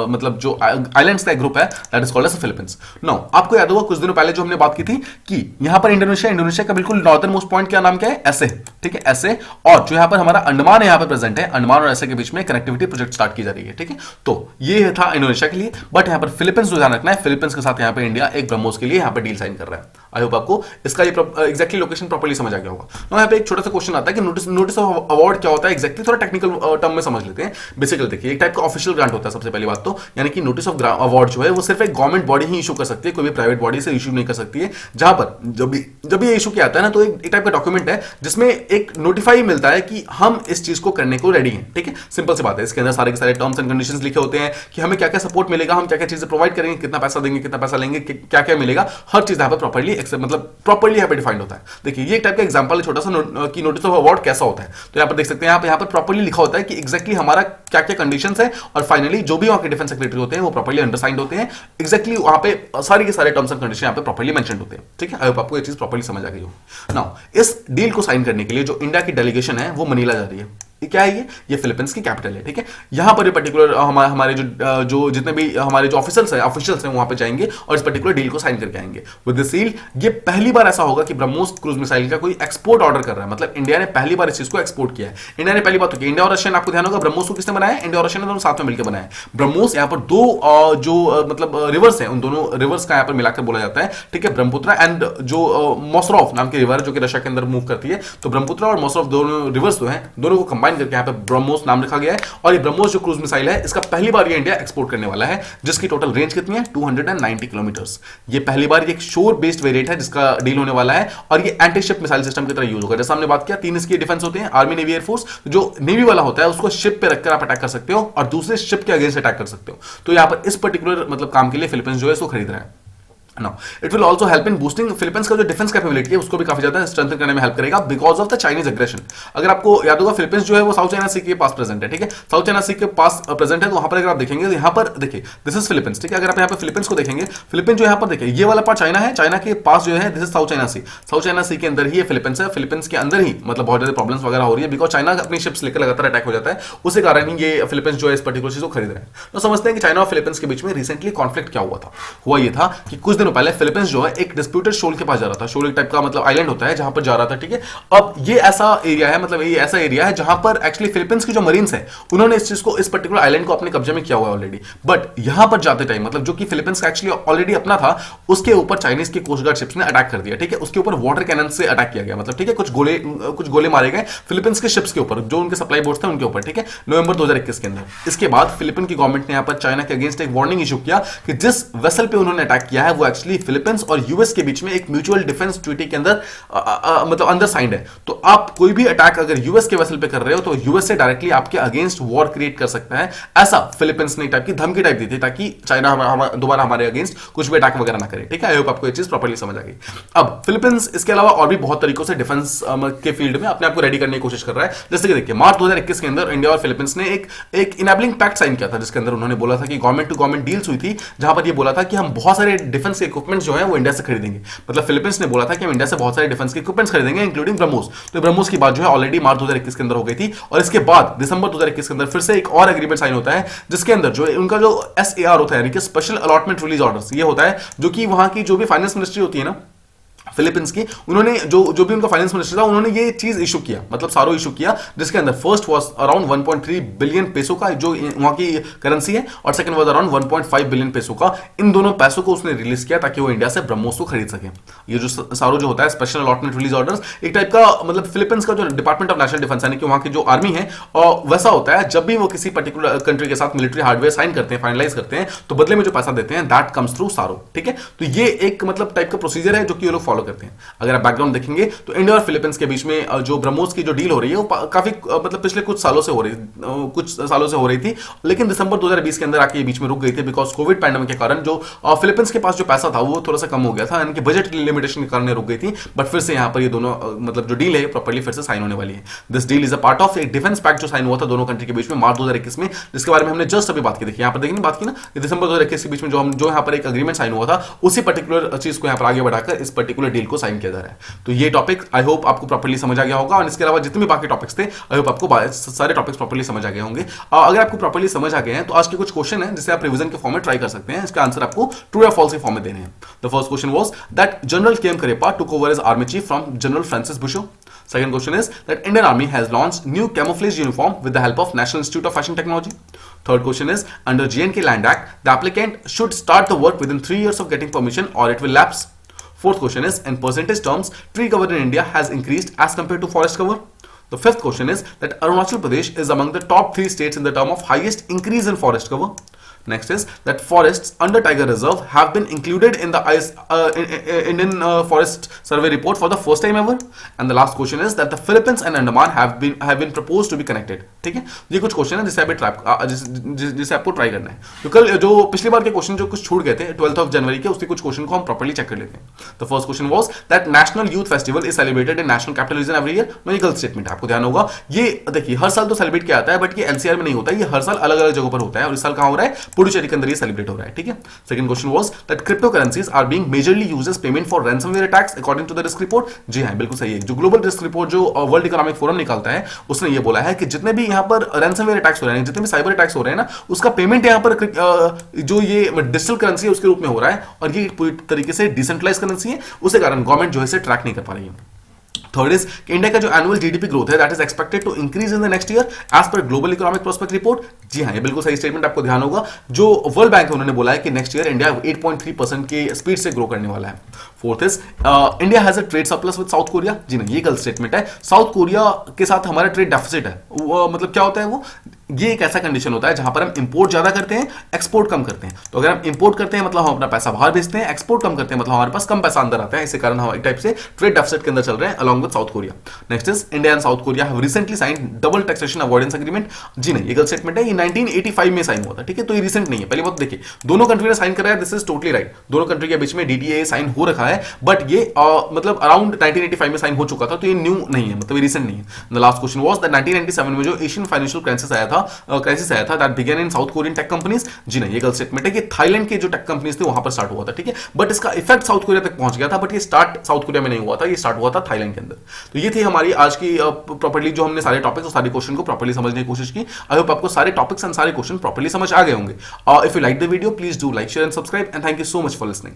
मतलब जो आइलैंड्स का एक ग्रुप है that is called as Philippines. Now आपको याद होगा कुछ दिनों पहले जो हमने बात की थी कि यहां पर इंडोनेशिया का बिल्कुल नॉर्दर्न मोस्ट पॉइंट क्या नाम क्या है, एसे, ठीक है, एसे, और जो यहां पर हमारा अंडमान यहां पर प्रेजेंट है, अंडमान और एसे के बीच में कनेक्टिविटी प्रोजेक्ट स्टार्ट की जा रही है, ठीक है। तो ये था इंडोनेशिया के लिए, बट यहां पर फिलीपींस ध्यान रखना है, फिलीपींस के साथ यहां पर इंडिया एक ब्रह्मोस के लिए यहां पर डील साइन कर रहा है। आई होप आपको इसका ये एग्जैक्टली लोकेशन प्रॉपर्ली समझ आ गया होगा। यहाँ पे एक छोटा सा क्वेश्चन आता है कि नोटिस ऑफ अवार्ड क्या होता है एग्जैक्टली, थोड़ा टेक्निकल टर्म में समझ लेते हैं। बेसिकली देखिए एक टाइप का ऑफिशियल ग्रांट होता है सबसे पहली बात तो, यानी कि नोटिस ऑफ अवार्ड जो है वो सिर्फ एक गवर्नमेंट बॉडी ही इशू कर सकती है, कोई भी प्राइवेट बॉडी से इशू नहीं कर सकती है। जहां पर जब ये इशू किया आता है ना तो एक टाइप का डॉक्यूमेंट है जिसमें एक नोटिफाई मिलता है कि हम इस चीज को करने को रेडी हैं, ठीक है। सिंपल सी बात है, इसके अंदर सारे के सारे टर्म्स एंड कंडीशंस लिखे होते हैं कि हमें क्या क्या सपोर्ट मिलेगा, हम क्या क्या चीजें प्रोवाइड करेंगे, कितना पैसा देंगे, कितना पैसा लेंगे, क्या क्या मिलेगा, हर चीज यहाँ पर प्रॉपर्ली मतलब प्रॉपर्ली यहाँ पे डिफाइंड होता है। देखिए ये एक टाइप का एग्जांपल है छोटा सा कि नोटिस ऑफ अवार्ड कैसा होता है। तो यहाँ पर देख सकते हैं यहाँ पर प्रॉपर्ली लिखा होता है कि एग्जैक्टली हमारा क्या क्या कंडीशंस है, और फाइनली जो भी वहां के डिफेंस सेक्रेटरी होते हैं वो प्रॉपर्ली अंडरसाइंड होते हैं, एग्जैक्टली वहां पे सारे के सारे टर्म्स एंड कंडीशन यहाँ पे प्रॉपर्ली मेंशन होते हैं, ठीक है। आई होप आपको ये चीज प्रॉपर्ली समझ आ गई हो। नाउ इस डील को साइन करने के लिए जो इंडिया की डेलीगेशन है वो मनीला जा रही है। क्या है ये फिलीपींस की कैपिटल है, ठीक है। यहां पर ये पर्टिकुलर हमारे जो जितने भी हमारे जो ऑफिशियल्स हैं वहां पे जाएंगे और इस पर्टिकुलर डील को साइन करके आएंगे विद दिस डील। ये पहली बार ऐसा होगा कि ब्रह्मोस क्रूज मिसाइल का कोई एक्सपोर्ट ऑर्डर कर रहा है, मतलब इंडिया ने पहली बार इस चीज को एक्सपोर्ट किया है। इंडिया ने पहली बात तो की, इंडिया और रशिया, आपको ध्यान होगा ब्रह्मोस को किसने बनाया, इंडिया और रशिया ने दोनों साथ में मिलकर बनाया ब्रह्मोस। यहां पर दो मतलब रिवर्स है, उन दोनों रिवर्स का यहां पर मिलाकर बोला जाता है, ठीक है, ब्रह्मपुत्र एंड जो मोसरॉफ नाम की रिवर जो कि रशिया के अंदर मूव करती है, तो ब्रह्मपुत्र और मोसरॉफ दोनों रिवर्स जो है, दोनों को कंबाइन करके यहां पर ब्रह्मोस नाम रखा गया है। और ये ब्रह्मोस जो क्रूज मिसाइल है, इसका पहली बार ये इंडिया एक्सपोर्ट करने वाला है, जिसकी टोटल रेंज कितनी है, 290 किलोमीटर्स। ये पहली बार ये एक शोर बेस्ड वेरिएंट है जिसका डील होने वाला है, और ये एंटी शिप मिसाइल सिस्टम की तरह यूज होगा। जैसे हमने बात किया, 3 इसकी डिफेंस होते हैं, आर्मी, नेवी, एयरफोर्स। जो नेवी वाला होता है उसको शिप पे रखकर आप अटैक कर सकते हो और दूसरे शिप के अगेंस्ट अटैक कर सकते हो। तो यहां पर इस पर्टिकुलर मतलब काम के लिए फिलीपींस जो है इसको खरीद रहा है। Now, it will also help in boosting Philippines का जो डिफेंस कैपेबिलिटी है उसको भी काफी ज्यादा स्ट्रेंथन करने में हेल्प करेगा because of the Chinese aggression. अगर आपको याद होगा, फिलीपींस जो है वो साउथ चाइना सी के पास प्रेजेंट है, ठीक है, साउथ चाइना सी के पास प्रेजेंट है। तो वहां पर अगर आप देखेंगे तो यहां पर देखिए दिस इज फिलीपींस, ठीक है। अगर आप यहां पर फिलीपींस को देखेंगे, फिलीपींस जो यहां पर देखिए ये वाला पार्ट चाइना है, चाइना के पास जो है this is South China Sea, South China Sea के अंदर ही फिलीपींस है। फिलीपींस के अंदर ही मतलब बहुत ज्यादा प्रॉब्लम्स वगैरह हो रही है बिकॉज चाइना अपनी शिप्स लेकर लगातार अटैक हो जाता है, उसी कारण ही ये फिलीपींस जो है इस पर्टिकुलर चीज को खरीद रहे हैं। तो समझते हैं कि चाइना और फिलीपींस के बीच में रिसेंटली कॉन्फ्लिक्ट क्या हुआ था। हुआ ये था कि कुछ दिनों पहले फिलीपींस जो है एक डिस्प्यूटेड शोल के पास जा रहा था। शोल एक टाइप का मतलब आइलैंड होता है जहां पर जा रहा था, ठीक है। अब ये ऐसा एरिया है, मतलब ये ऐसा एरिया है जहां पर एक्चुअली फिलीपींस की जो मरीन्स है उन्होंने इस चीज को, इस पर्टिकुलर आइलैंड को अपने कब्जे में किया हुआ है ऑलरेडी। बट यहां पर जाते टाइम मतलब जो कि फिलीपींस का एक्चुअली ऑलरेडी अपना था, उसके ऊपर चाइनीज की कोस्ट गार्ड शिप्स ने अटैक कर दिया, ठीक है। उसके ऊपर वाटर कैनन से अटैक किया गया, मतलब ठीक है, कुछ गोले मारे गए फिलीपींस के शिप्स के ऊपर, जो उनके सप्लाई बोट्स थे उनके ऊपर, ठीक है, नवंबर 2021 के अंदर। इसके बाद फिलीपीन की गवर्नमेंट ने यहां पर चाइना के अगेंस्ट एक वार्निंग इशू किया कि जिस वेसल पे उन्होंने अटैक किया है वो एक्चुअली फिलीपींस और यूएस के बीच में एक म्यूचुअल डिफेंस ट्रीटी के अंदर मतलब अंदर साइंड है। तो आप कोई भी अटैक अगर यूएस के वेसल पे कर रहे हो तो यूएस से डायरेक्टली आपके अगेंस्ट वॉर क्रिएट कर सकता है। ऐसा फिलीपींस ने टाइप की धमकी टाइप दी थी ताकि चाइना दोबारा हमारे अगेंस्ट कुछ भी अटैक वगैरह ना करे, ठीक है। आई होप आपको ये चीज प्रॉपर्ली समझ आ गई। अब फिलीपींस इसके अलावा और भी बहुत तरीकों से डिफेंस के फील्ड में अपने आप को रेडी करने की कोशिश कर रहा है। जैसे कि देखिए, मार्च 2021 के अंदर इंडिया और फिलीपींस ने एक इनेबलिंग पैक्ट साइन किया था, जिसके अंदर उन्होंने बोला था कि गवर्नमेंट टू गवर्नमेंट डील्स हुई थी, जहां पर ये बोला था कि हम बहुत सारे डिफेंस के इक्विपमेंट्स जो है वो इंडिया से खरीदेंगे। मतलब फिलीपींस ने बोला था कि हम इंडिया से बहुत सारे डिफेंस के इक्विपमेंट्स खरीदेंगे इंक्लूडिंग ब्रह्मोस। तो ब्रह्मोस की बात जो है ऑलरेडी मार्च 2021 के अंदर हो गई थी, और इसके बाद दिसंबर 2021 के अंदर फिर से एक और एग्रीमेंट साइन होता है, जिसके अंदर जो उनका जो SAR होता है, यानी कि स्पेशल अलॉटमेंट रिलीज ऑर्डर्स, ये होता है जो कि वहां की जो भी फाइनेंस मिनिस्ट्री होती है ना फिलीपींस की, उन्होंने जो भी उनका फाइनेंस मिनिस्टर था उन्होंने ये चीज इशू किया, मतलब सारो इशू किया, जिसके अंदर first was around 1.3 billion peso का जो वहां की करेंसी है, और second was around 1.5 billion peso का। इन दोनों पैसों को उसने रिलीज किया ताकि वो इंडिया से ब्रह्मोस को खरीद सके। ये जो सारो जो होता है स्पेशल अलॉटमेंट रिलीज ऑर्डर्स, एक टाइप का मतलब फिलीपींस का जो डिपार्टमेंट ऑफ नेशनल डिफेंस यानी कि वहां की जो आर्मी है, और वैसा होता है जब भी वो किसी पर्टिकुलर कंट्री के साथ मिलिट्री हार्डवेयर साइन करते हैं, फाइनलाइज करते हैं, तो बदले में जो पैसा देते हैं दैट कम्स थ्रू सारो, ठीक है। तो ये एक मतलब टाइप का प्रोसीजर है जो कि ये लोग फॉलो करते हैं। अगर बैकग्राउंड देखेंगे तो इंडिया और फिलीपींस के बीच में जो ब्रह्मोस की जो डील हो रही है वो काफी मतलब पिछले कुछ सालों से हो रही थी, लेकिन दिसंबर 2020 के अंदर आके ये बीच में रुक गई थी बिकॉज कोविड पैंडेमिक के कारण जो फिलीपींस के पास जो पैसा था वो थोड़ा सा कम हो गया था, यानी कि बजट लिमिटेशन के कारण रुक गई थी। बट फिर से यहाँ पर ये दोनों मतलब जो डील है प्रॉपर्ली फिर से साइन होने वाली है। This deal is a part of एक डिफेंस पैक्ट जो साइन हुआ था दोनों कंट्री के बीच में मार्च 2021 में, जिसके बारे में हमने जस्ट अभी बात की। देखिए यहाँ पर देखिए बात की ना, दिसंबर 2021 के बीच में जो यहाँ पर एक अग्रीमेंट साइन हुआ था, उसी पर्टिकुलर चीज को यहाँ पर आगे बढ़ाकर इस पर्टिकुलर डील को साइन किया जा रहा है। तो ये टॉपिक आई होप आपको प्रॉपर्ली समझ आ गया होगा, और इसके अलावा जितने भी बाकी टॉपिक्स थे आई होप आपको सारे टॉपिक्स प्रॉपर्ली समझ आ गए होंगे। अगर आपको प्रॉपर्ली समझ आ गए हैं तो आज के कुछ क्वेश्चन हैं जिसे आप रिवीजन के फॉर्म में ट्राई कर सकते हैं। इसका आंसर आपको ट्रू या फॉल्स के फॉर्म में देने हैं। The first question was that general KM Cariappa took over as army chief from general Francis Bucher. Second question is that Indian Army has launched new camouflage uniform with the help of National Institute of Fashion Technology. Third question is under J&K Land Act, the applicant should start the work within 3 years of getting permission or it will lapse. Fourth question is in percentage terms, tree cover in India has increased as compared to forest cover. The fifth question is that Arunachal Pradesh is among the top 3 states in the term of highest increase in forest cover. Next is that forests under Tiger Reserve have been included in the Indian Forest Survey report for the first time ever. And the last question is that the Philippines and Andaman have been proposed to be connected. ठीक है, ये कुछ question है जिसे आपको try करना है। तो कल जो पिछली बार के क्वेश्चन जो कुछ छूट गए थे 12th ऑफ जनवरी के, उसके कुछ क्वेश्चन को हम प्रॉपर्ली चेक कर लेते हैं। The first question was that national youth festival is celebrated in national capital region every year. No, ये गलत स्टेटमेंट है, आपको ध्यान होगा। ये देखिए हर साल तो सेलिब्रेट किया जाता है, बट ये एनसीआर में नहीं होता है, ये हर साल अलग अलग जगहों पर होता है। और इस साल कहां हो रहा है? पुडुचेरी के अंदर ये सेलिब्रेट हो रहा है, ठीक है। Second question was that crypto currencies are being majorly used as payment for ransomware attacks according to the risk report. जी हाँ, बिल्कुल सही है। जो ग्लोबल रिस्क रिपोर्ट जो वर्ल्ड इकोनॉमिक फोरम निकालता है, उसने ये बोला है कि जितने भी यहाँ पर रैंसमवेयर अटैक्स हो रहे हैं, जितने भी साइबर अटैक्स हो रहे हैं ना, उसका पेमेंट यहाँ पर जो ये डिजिटल करेंसी है उसके रूप में हो रहा है, और ये पूरी तरीके से डिसेंट्रलाइज करेंसी है, उसके कारण गवर्नमेंट जो है इसे ट्रैक नहीं कर पा रही है। थर्ड इज इंडिया का जो एनुअल जीडीपी ग्रोथ है that is expected to increase in the next year as per global economic prospect report. जी हाँ, ये बिल्कुल सही स्टेटमेंट, आपको ध्यान होगा। जो वर्ल्ड बैंक है उन्होंने बोला है कि नेक्स्ट ईयर इंडिया 8.3% के स्पीड से ग्रो करने वाला है। Fourth is India has a trade surplus with South Korea. जी नहीं, ये गलत स्टेटमेंट है। साउथ कोरिया के साथ हमारा ट्रेड डेफिसिट है। मतलब क्या होता है वो, ये एक ऐसा कंडीशन होता है जहां पर हम इंपोर्ट ज्यादा करते हैं, एक्सपोर्ट कम करते हैं। तो अगर हम इंपोर्ट करते हैं मतलब हम अपना पैसा बाहर भेजते हैं, एक्सपोर्ट कम करते हैं मतलब हमारे पास कम पैसा अंदर आता है, इसी कारण हम एक टाइप से ट्रेड डेफिसिट के अंदर चल रहे हैं along with South Korea. Next is India and South Korea have recently signed double taxation avoidance agreement. जी नहीं, ये गलत स्टेटमेंट है। ये 1985 में साइन हुआ था, ठीक है, तो ये रिसेंट नहीं है। पहली बात देखिए, दोनों कंट्री ने साइन करा है, दिस इज टोटली राइट। दोनों कंट्री के बीच में डीटीए साइन हो रखा है, बट ये मतलब अराउंड 1985 में साइन हो चुका था, तो ये न्यू नहीं है, मतलब ये रिसेंट नहीं है। The last question was that 1997 में जो एशियन फाइनेंशियल क्राइसिस आया था that began in South Korean tech companies. जी नहीं, ये गलत स्टेटमेंट है कि थाईलैंड के जो टेक कंपनीज थे वहां पर स्टार्ट हुआ था, ठीक है, बट इसका इफेक्ट साउथ कोरिया तक पहुंच गया था, बट ये स्टार्ट साउथ कोरिया में नहीं हुआ था, ये स्टार्ट हुआ था थाईलैंड के अंदर। तो ये थी हमारी आज की प्रॉपर्ली जो हमने सारे टॉपिक्स और सारे क्वेश्चन को प्रॉपर्ली समझने की कोशिश की। आई होप आपको सारे टॉपिक्स एंड सारे क्वेश्चन प्रॉपर्ली समझ आ गए होंगे। If you like the video please do like share and subscribe and thank you so much for listening.